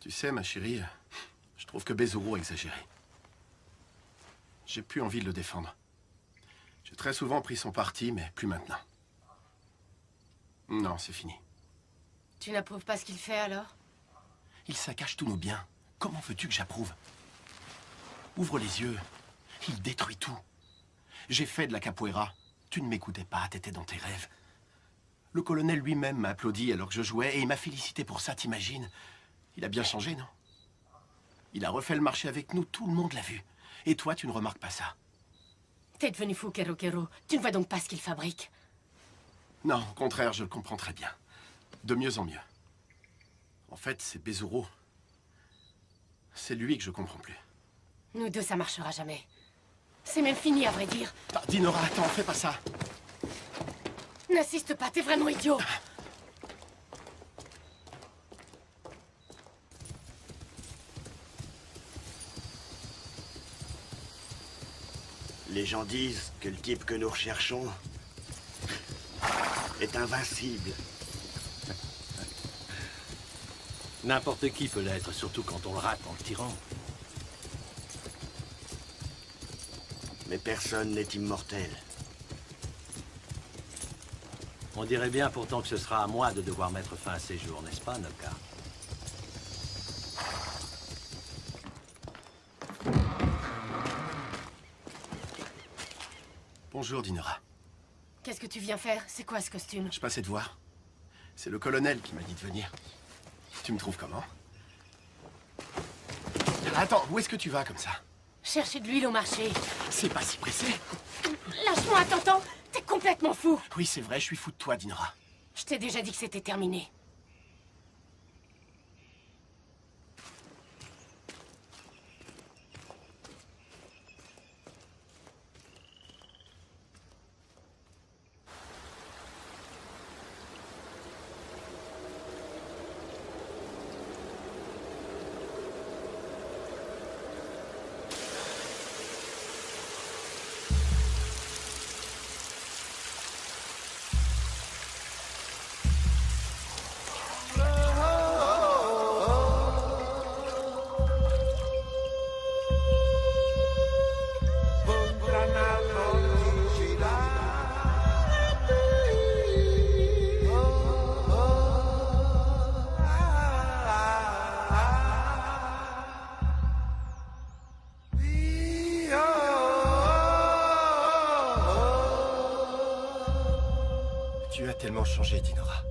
Tu sais, ma chérie, je trouve que Bezoro a exagéré. J'ai plus envie de le défendre. J'ai très souvent pris son parti, mais plus maintenant. Non, c'est fini. Tu n'approuves pas ce qu'il fait, alors? Il saccage tous nos biens. Comment veux-tu que j'approuve? Ouvre les yeux. Il détruit tout. J'ai fait de la capoeira. Tu ne m'écoutais pas, t'étais dans tes rêves. Le colonel lui-même m'a applaudi alors que je jouais et il m'a félicité pour ça, t'imagines? Il a bien changé, non? Il a refait le marché avec nous, tout le monde l'a vu. Et toi, tu ne remarques pas ça? T'es devenu fou, Kero Kero. Tu ne vois donc pas ce qu'il fabrique? Non, au contraire, je le comprends très bien. De mieux en mieux. En fait, c'est Bezuro. C'est lui que je comprends plus. Nous deux, ça marchera jamais. C'est même fini, à vrai dire. Ah, Dinora, attends, fais pas ça. N'insiste pas, t'es vraiment idiot. Les gens disent que le type que nous recherchons est invincible. N'importe qui peut l'être, surtout quand on le rate en le tirant. Mais personne n'est immortel. On dirait bien pourtant que ce sera à moi de devoir mettre fin à ces jours, n'est-ce pas, Noka? Bonjour, Dinora. Qu'est-ce que tu viens faire? C'est quoi ce costume? Je passais te voir. C'est le colonel qui m'a dit de venir. Tu me trouves comment? Attends, où est-ce que tu vas comme ça? Chercher de l'huile au marché. C'est pas si pressé. Lâche-moi, t'entends? T'es complètement fou. Oui, c'est vrai, je suis fou de toi, Dinora. Je t'ai déjà dit que c'était terminé. Tu as tellement changé, Dinora.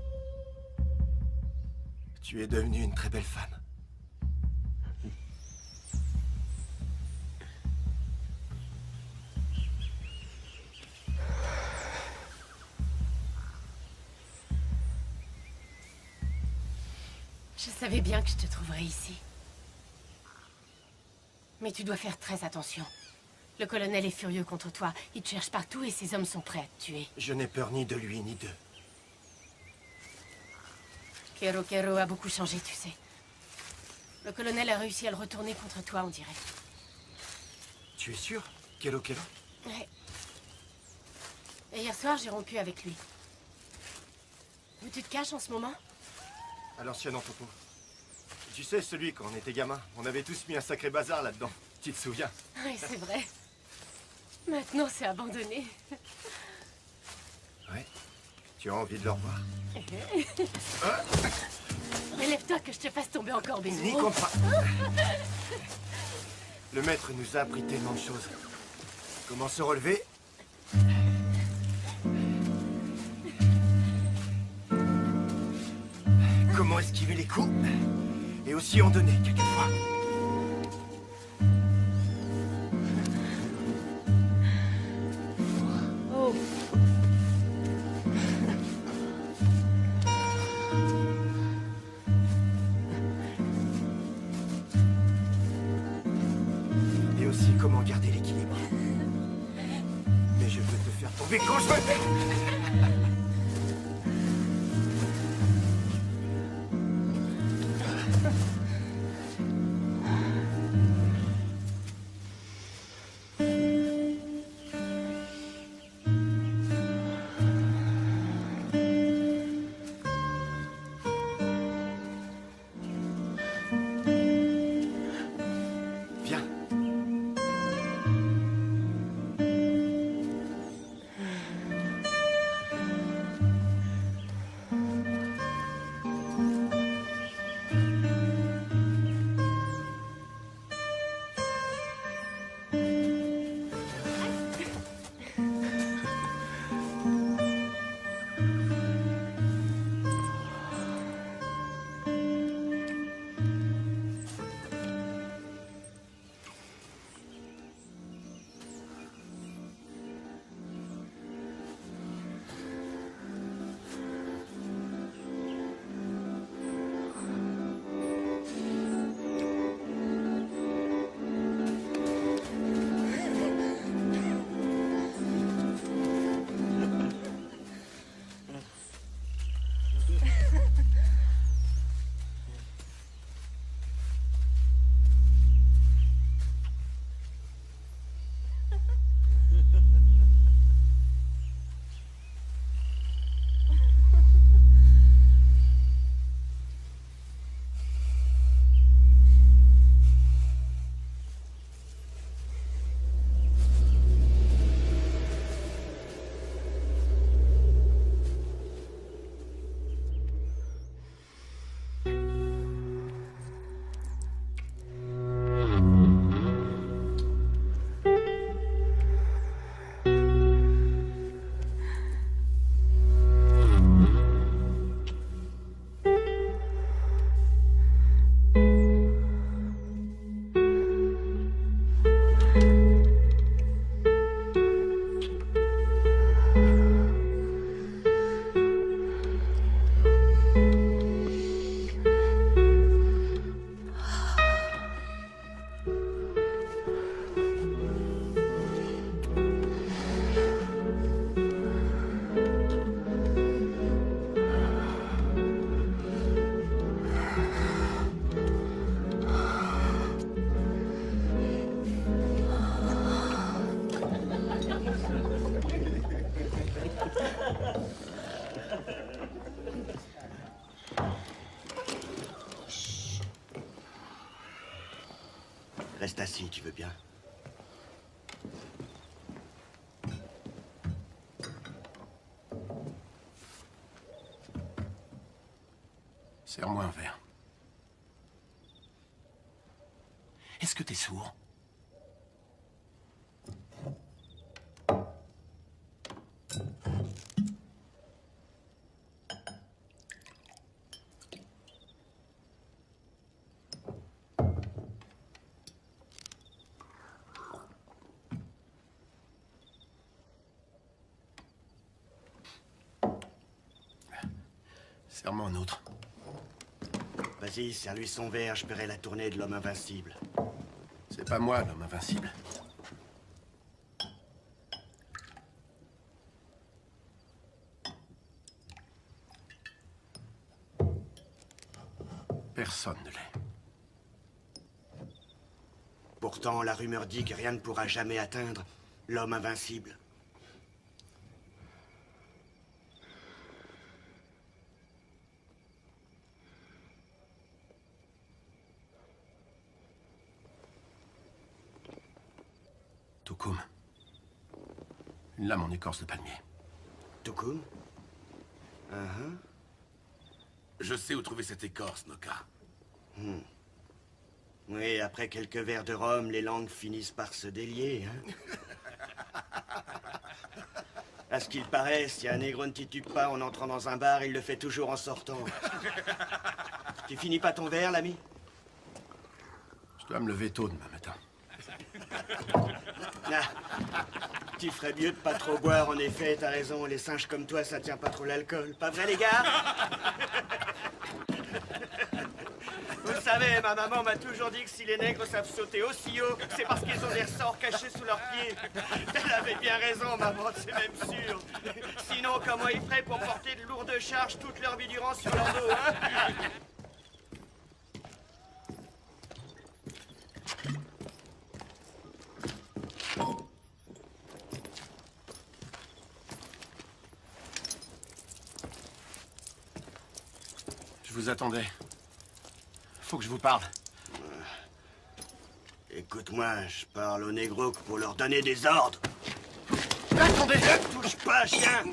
Tu es devenue une très belle femme. Je savais bien que je te trouverais ici. Mais tu dois faire très attention. Le colonel est furieux contre toi. Il te cherche partout et ses hommes sont prêts à te tuer. Je n'ai peur ni de lui, ni d'eux. Kero Kero a beaucoup changé, tu sais. Le colonel a réussi à le retourner contre toi, on dirait. Tu es sûr, Kero Kero? Ouais. Et hier soir, j'ai rompu avec lui. Où tu te caches en ce moment? À l'ancien entrepôt. Tu sais, celui quand on était gamin, on avait tous mis un sacré bazar là-dedans. Tu te souviens? Oui, c'est vrai. Maintenant, c'est abandonné. Ouais. Tu as envie de le revoir? Relève-toi que je te fasse tomber encore, Bezuro. N'y compte pas. Le maître nous a appris tellement de choses. Comment se relever? Comment esquiver les coups? Et aussi en donner, quelquefois. Oh. Et aussi comment garder l'équilibre. Mais je veux te faire tomber quand je veux. Reste assis, tu veux bien? Serre-moi un verre. Est-ce que t'es sourd? Serre-moi un autre. Vas-y, serre-lui son verre, je paierai la tournée de l'homme invincible. C'est pas moi, l'homme invincible. Personne ne l'est. Pourtant, la rumeur dit que rien ne pourra jamais atteindre l'homme invincible. Toukoum. Une lame en écorce de palmier. Toukoum? Je sais où trouver cette écorce, Noka. Oui, après quelques verres de rhum, les langues finissent par se délier, hein? À ce qu'il paraît, si un négro ne titube pas en entrant dans un bar, il le fait toujours en sortant. Tu finis pas ton verre, l'ami? Je dois me lever tôt demain matin. Ah, tu ferais mieux de pas trop boire, en effet, t'as raison. Les singes comme toi, ça tient pas trop l'alcool. Pas vrai, les gars? Vous savez, ma maman m'a toujours dit que si les nègres savent sauter aussi haut, c'est parce qu'ils ont des ressorts cachés sous leurs pieds. Elle avait bien raison, maman, c'est même sûr. Sinon, comment ils feraient pour porter de lourdes charges toute leur vie durant sur leur dos, hein? Je vous attendais. Faut que je vous parle. Écoute-moi, je parle aux négros pour leur donner des ordres. Attendez! Ne touche pas, chien!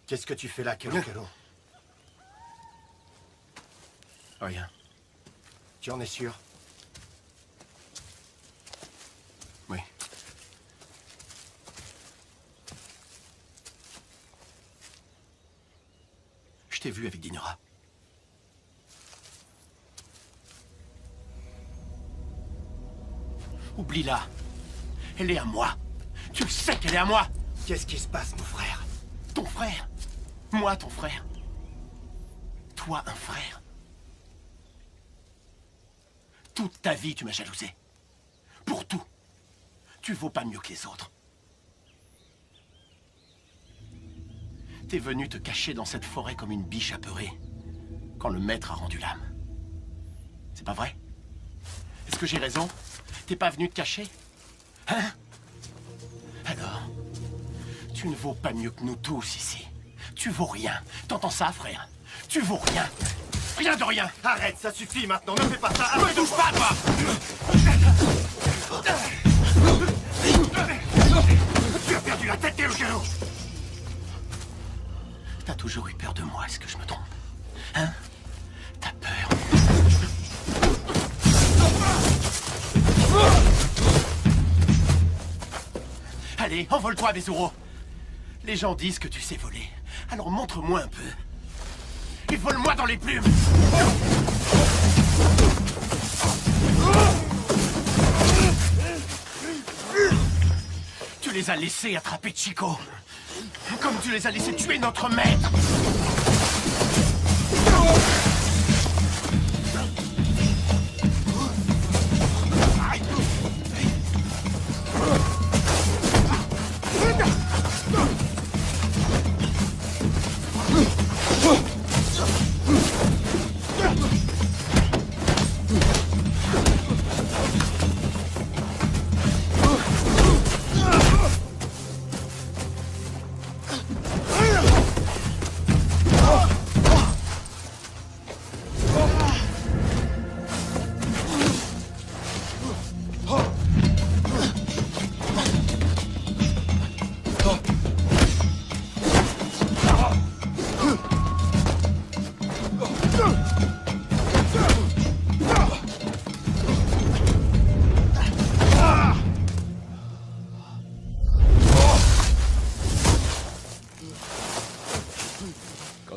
Qu'est-ce que tu fais là, Kelo? Rien. Tu en es sûr? Oui. Je t'ai vu avec Dinora. Oublie-la. Elle est à moi. Tu le sais qu'elle est à moi. Qu'est-ce qui se passe, mon frère? Ton frère. Moi, ton frère. Toi, un frère. Toute ta vie, tu m'as jalousé. Pour tout. Tu vaux pas mieux que les autres. T'es venu te cacher dans cette forêt comme une biche apeurée quand le maître a rendu l'âme. C'est pas vrai? Est-ce que j'ai raison? T'es pas venu te cacher? Hein? Alors, tu ne vaux pas mieux que nous tous ici. Tu vaux rien. T'entends ça, frère? Tu vaux rien. Rien de rien. Arrête, ça suffit maintenant, ne fais pas ça. Ne me touche pas, toi! Tu as perdu la tête et le genou. T'as toujours eu peur de moi, est-ce que je me trompe? Hein? T'as peur? Allez, envole-toi, Bezuro. Les gens disent que tu sais voler. Alors montre-moi un peu. Et vole-moi dans les plumes. Tu les as laissés attraper Chico. Comme tu les as laissés tuer notre maître.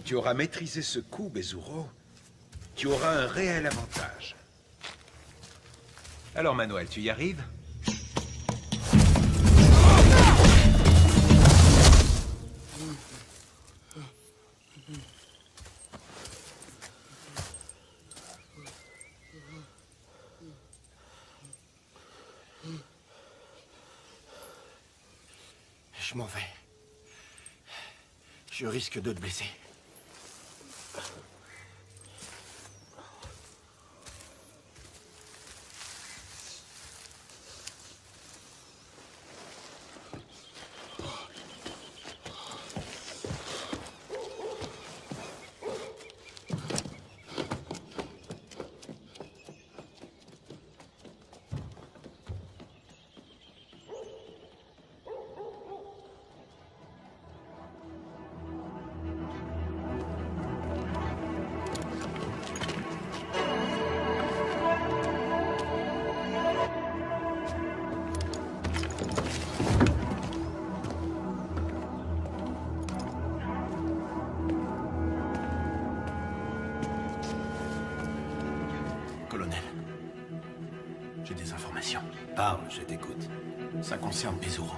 Tu auras maîtrisé ce coup, Bezuro. Tu auras un réel avantage. Alors, Manuel, tu y arrives? Je m'en vais. Je risque de te blesser. Colonel, j'ai des informations. Parle, je t'écoute. Ça concerne Bezuro.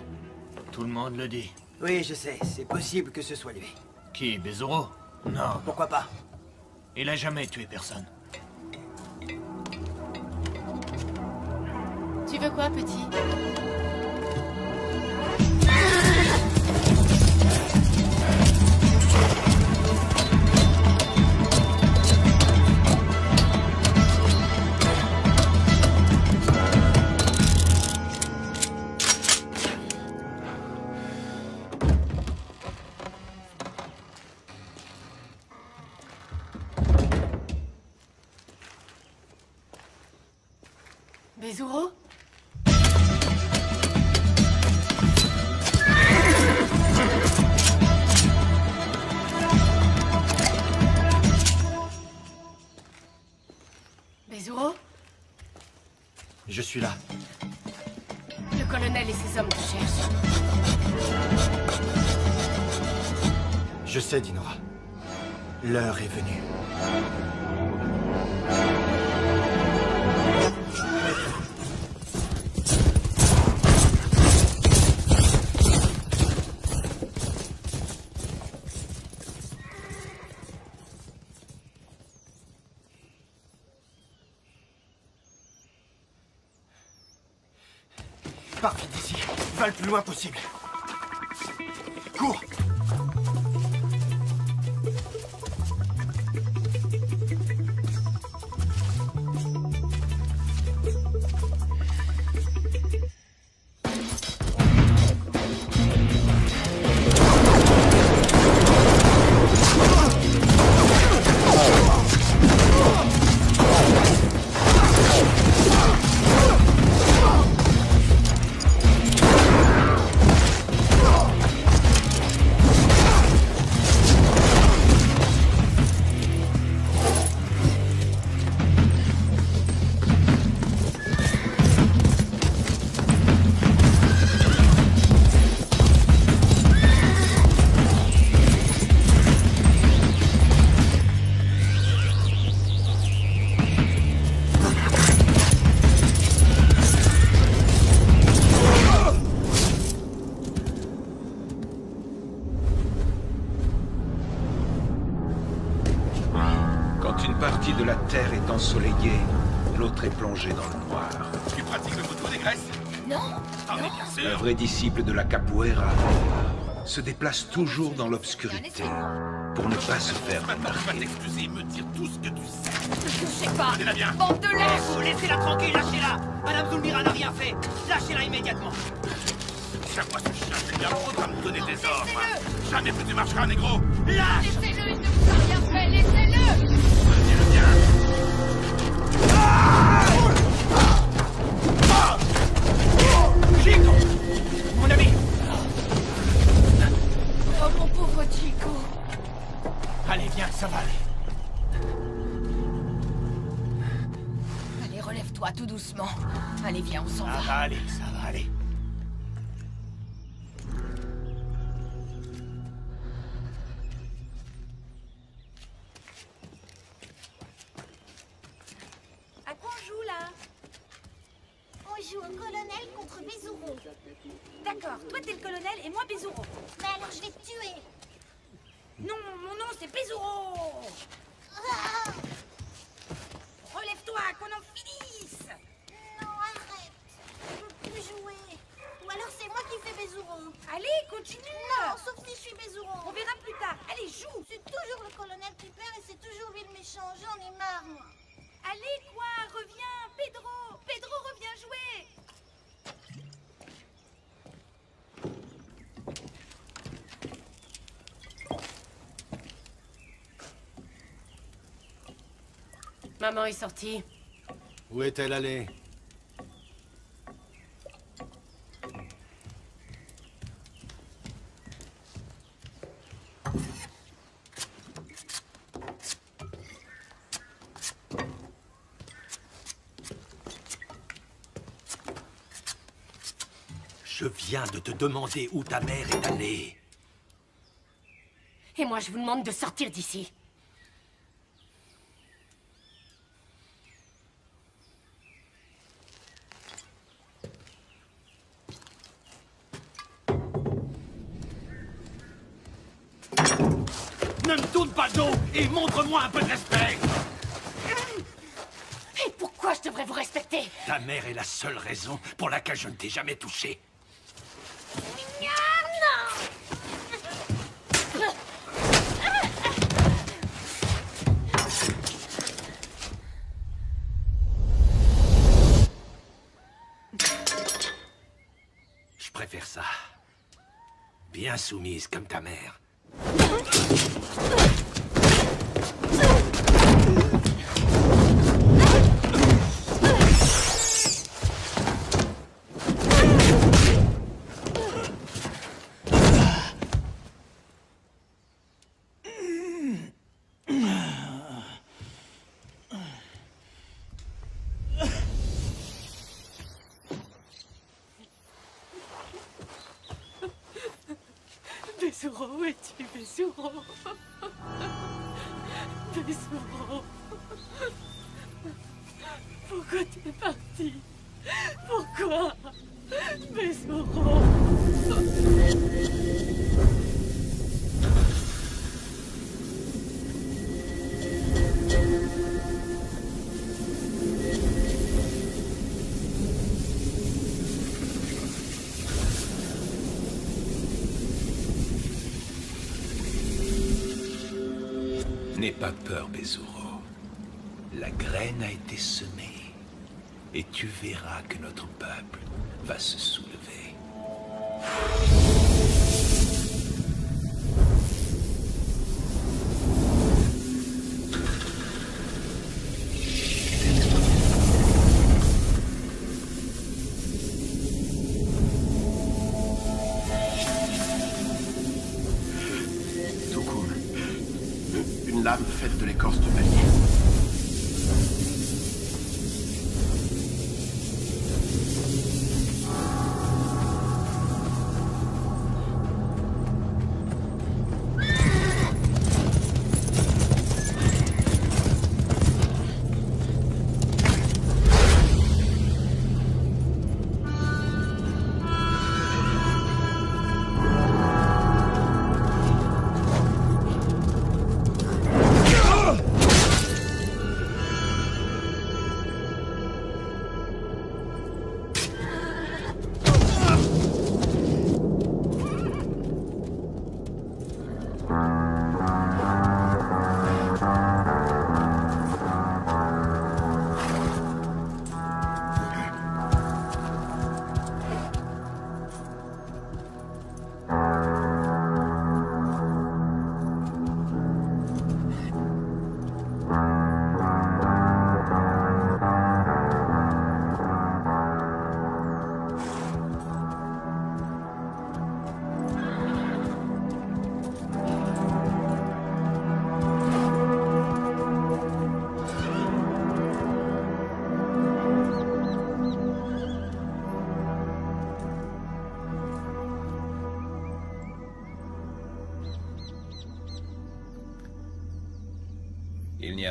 Tout le monde le dit. Oui, je sais. C'est possible que ce soit lui. Qui, Bezuro? Non. Pourquoi pas? Il a jamais tué personne. Tu veux quoi, petit? Bezuro? Bezuro? Je suis là. Le colonel et ses hommes te cherchent. Je sais, Dinora. L'heure est venue. Pars vite d'ici. Va le plus loin possible. Cours! Quand une partie de la Terre est ensoleillée, l'autre est plongée dans le noir. Tu pratiques le couteau des graisses? Non. T'en es bien sûr. Un vrai disciple de la capoeira se déplace toujours dans l'obscurité pour ne pas se faire Maintenant, tu vas remarquer. t'excuser et me dire tout ce que tu sais. Ne touchez pas. Tenez-la bien. Bande de lèches. Laissez-la tranquille, lâchez-la. Madame Zulmira n'a rien fait. Lâchez-la immédiatement. Tiens-moi ce chien, c'est bien trop à me donner des ordres. Jamais plus tu marcheras, négro. Lâche. Laissez-le, il ne vous a rien fait. Laissez-le. Tenez-le bien. Chico, mon ami. Oh, mon pauvre Chico. Allez, viens, ça va aller. Allez, relève-toi tout doucement. Allez, viens, on s'en Ça va. va aller, ça va aller. À quoi on joue là? On joue au colonel contre Bezuro. D'accord, toi t'es le colonel et moi Bezuro. Mais alors je vais te tuer. Non, mon nom c'est Bezuro. Ah. Relève-toi, qu'on en finisse. Non, arrête. Je peux plus jouer. Ou alors c'est moi qui fais Bezuro. Allez, continue. Non, sauf si je suis Bezuro. On verra plus tard. Allez, joue. C'est toujours le colonel qui perd et c'est toujours lui le méchant. J'en ai marre, moi. Allez, quoi, reviens, Pedro. Pedro, reviens jouer. Maman est sortie. Où est-elle allée? Je viens de te demander où ta mère est allée. Et moi, je vous demande de sortir d'ici. Ne me tourne pas le dos et montre-moi un peu de respect. Et pourquoi je devrais vous respecter? Ta mère est la seule raison pour laquelle je ne t'ai jamais touché. Je préfère ça. Bien soumise comme ta mère. Bezuro, où es-tu, Bezuro? Bezuro. Pourquoi tu es parti? Pourquoi? Bezuro. N'aie pas peur, Bezuro. La graine a été semée. Et tu verras que notre peuple va se soulever. Tout cool. Une lame faite de l'écorce du palmier.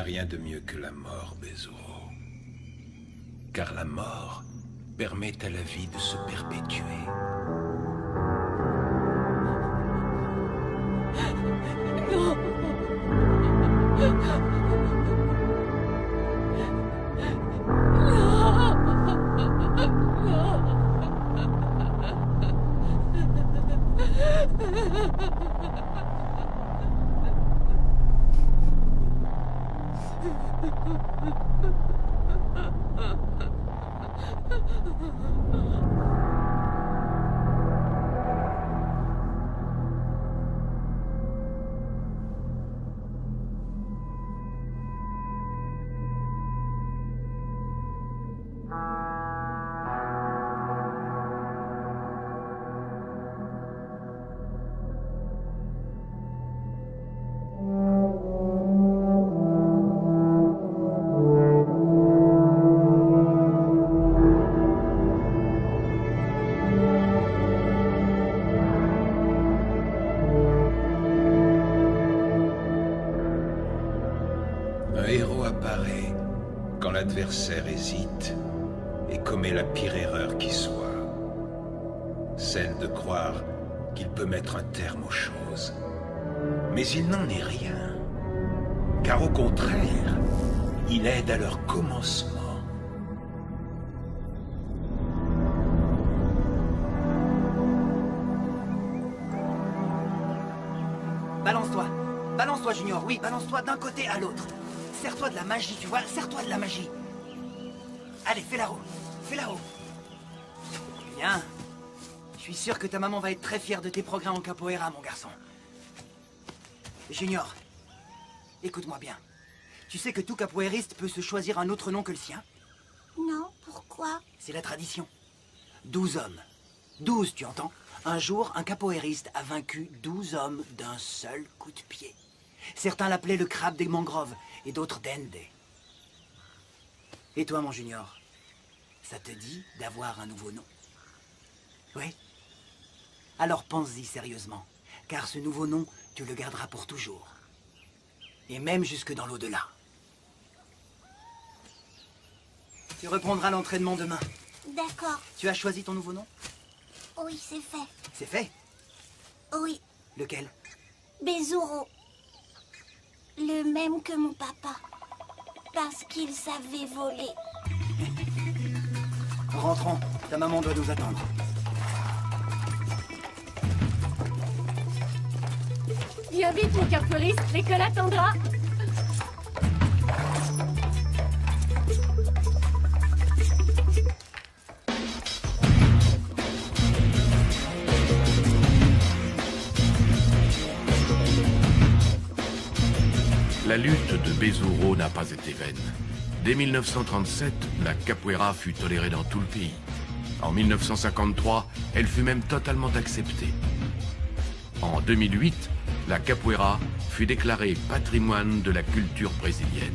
rien de mieux que la mort, Bezuro. Car la mort permet à la vie de se perpétuer. Non. Un héros apparaît quand l'adversaire hésite et commet la pire erreur qui soit, celle de croire qu'il peut mettre un terme aux choses. Mais il n'en est rien, car au contraire, il aide à leur commencement. Balance-toi. Balance-toi, Junior. Oui, balance-toi d'un côté à l'autre. Sers-toi de la magie, tu vois. Sers-toi de la magie. Allez, fais la roue. Fais la roue. Bien. Je suis sûr que ta maman va être très fière de tes progrès en capoeira, mon garçon. Junior, écoute-moi bien. Tu sais que tout capoeiriste peut se choisir un autre nom que le sien? Non, pourquoi? C'est la tradition. 12 hommes. 12, tu entends? Un jour, un capoeiriste a vaincu 12 hommes d'un seul coup de pied. Certains l'appelaient le crabe des mangroves et d'autres Dende. Et toi, mon Junior, ça te dit d'avoir un nouveau nom? Oui? Alors pense-y sérieusement, car ce nouveau nom, tu le garderas pour toujours. Et même jusque dans l'au-delà. Tu reprendras l'entraînement demain. D'accord. Tu as choisi ton nouveau nom? Oui, c'est fait. C'est fait? Oui, Lequel? Bezuro. Le même que mon papa. Parce qu'il savait voler. Rentrons, ta maman doit nous attendre. Viens vite, mon capoeiriste, l'école attendra. La lutte de Bezuro n'a pas été vaine. Dès 1937, la capoeira fut tolérée dans tout le pays. En 1953, elle fut même totalement acceptée. En 2008, la capoeira fut déclarée patrimoine de la culture brésilienne.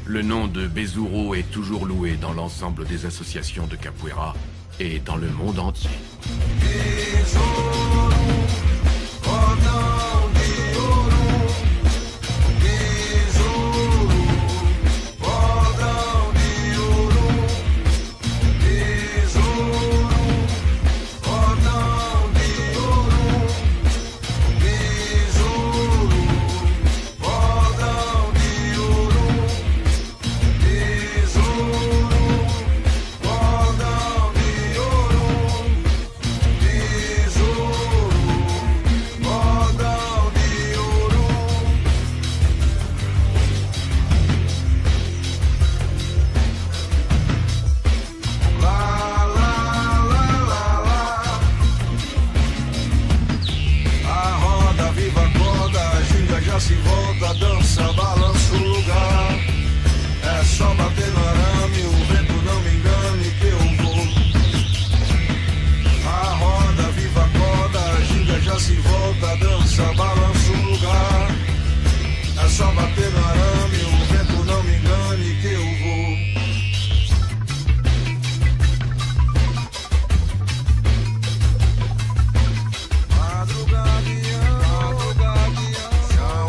Le nom de Bezuro est toujours loué dans l'ensemble des associations de capoeira et dans le monde entier. Se volta, dança, balança o lugar. É só bater no arame, o vento não me engane que eu vou. A roda, viva a corda, a ginga já se volta, dança, balança o lugar. É só bater no arame, o vento não me engane que eu vou. Madrugadinha, madrugadinha, chão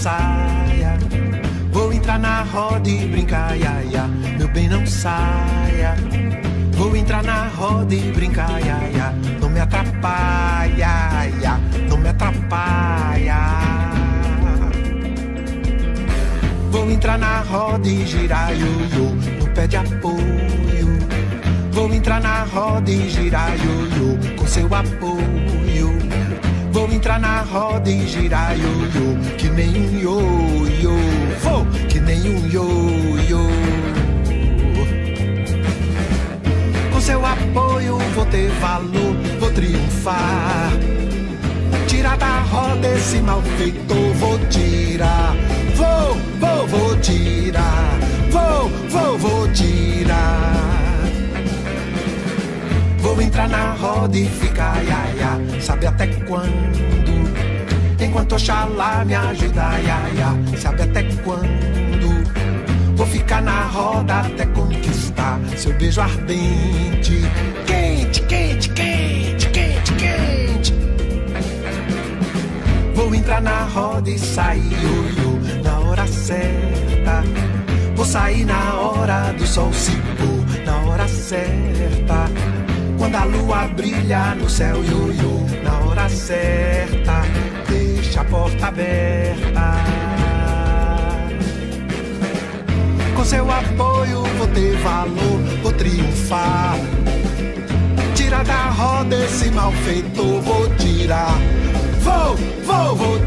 saia. Vou entrar na roda e brincar, ia, ia. Meu bem, não saia. Vou entrar na roda e brincar, ia, ia. Não me atrapalha, ia. Não me atrapalha. Vou entrar na roda e girar, ioiô, no pé de apoio. Vou entrar na roda e girar, ioiô, com seu apoio. Vou entrar na roda e girar, ioiô, que nem um ioiô. Vou, que nem um ioiô. Com seu apoio vou ter valor, vou triunfar. Tirar da roda esse malfeitor, vou tirar. Vou tirar. Vou tirar. Vou entrar na roda e ficar, ia, ia. Sabe até quando? Enquanto Oxalá me ajuda, ia, ia. Sabe até quando? Vou ficar na roda até conquistar seu beijo ardente. Quente, quente, quente, quente, quente. Vou entrar na roda e sair, ioiô, na hora certa. Vou sair na hora do sol se pôr, na hora certa. Quando a lua brilha no céu, ioiô, na hora certa. Deixa a porta aberta. Com seu apoio vou ter valor, vou triunfar. Tira da roda esse malfeitor, vou tirar. Vou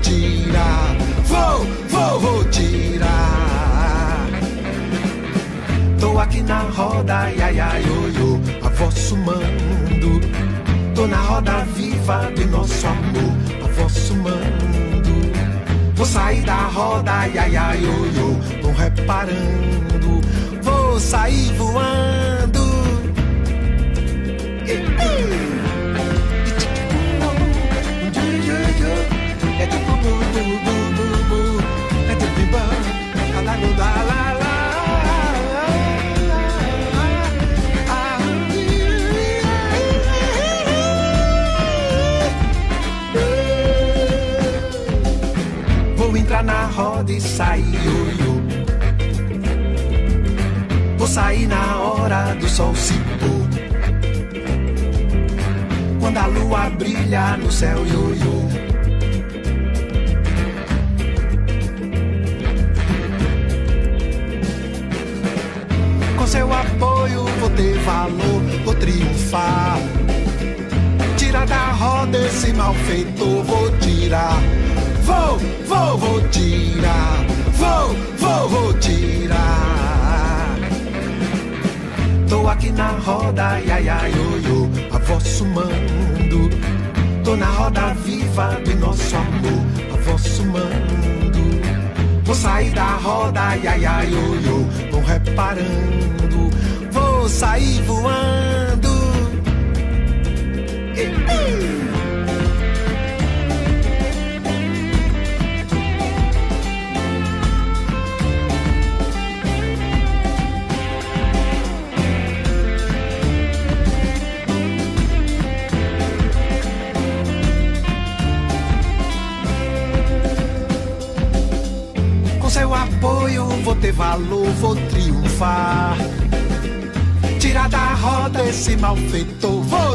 tirar. Vou tirar. Tô aqui na roda, ia, ia, ioiô, a vosso mando. Tô na roda viva do nosso amor, a vosso mando. Vou sair da roda, ia, ia, ioiô, vão reparando. Vou sair voando. É tipo bu bu bu bu bu, é tipo bimba, la la la la. Vou entrar na roda e sair, ioiô. Vou sair na hora do sol se pôr. Quando a lua brilha no céu, ioiô. Com seu apoio vou ter valor, vou triunfar. Tira da roda esse malfeitor, vou tirar. Vou tirar. Vou tirar. Tô aqui na roda, ia, ia, ioiô, a vosso mando. Tô na roda viva do nosso amor, a vosso mando. Vou sair da roda, ia, ia, ioiô, vão reparando. Vou sair voando. Seu apoio vou ter valor, vou triunfar. Tirar da roda esse malfeitor, vou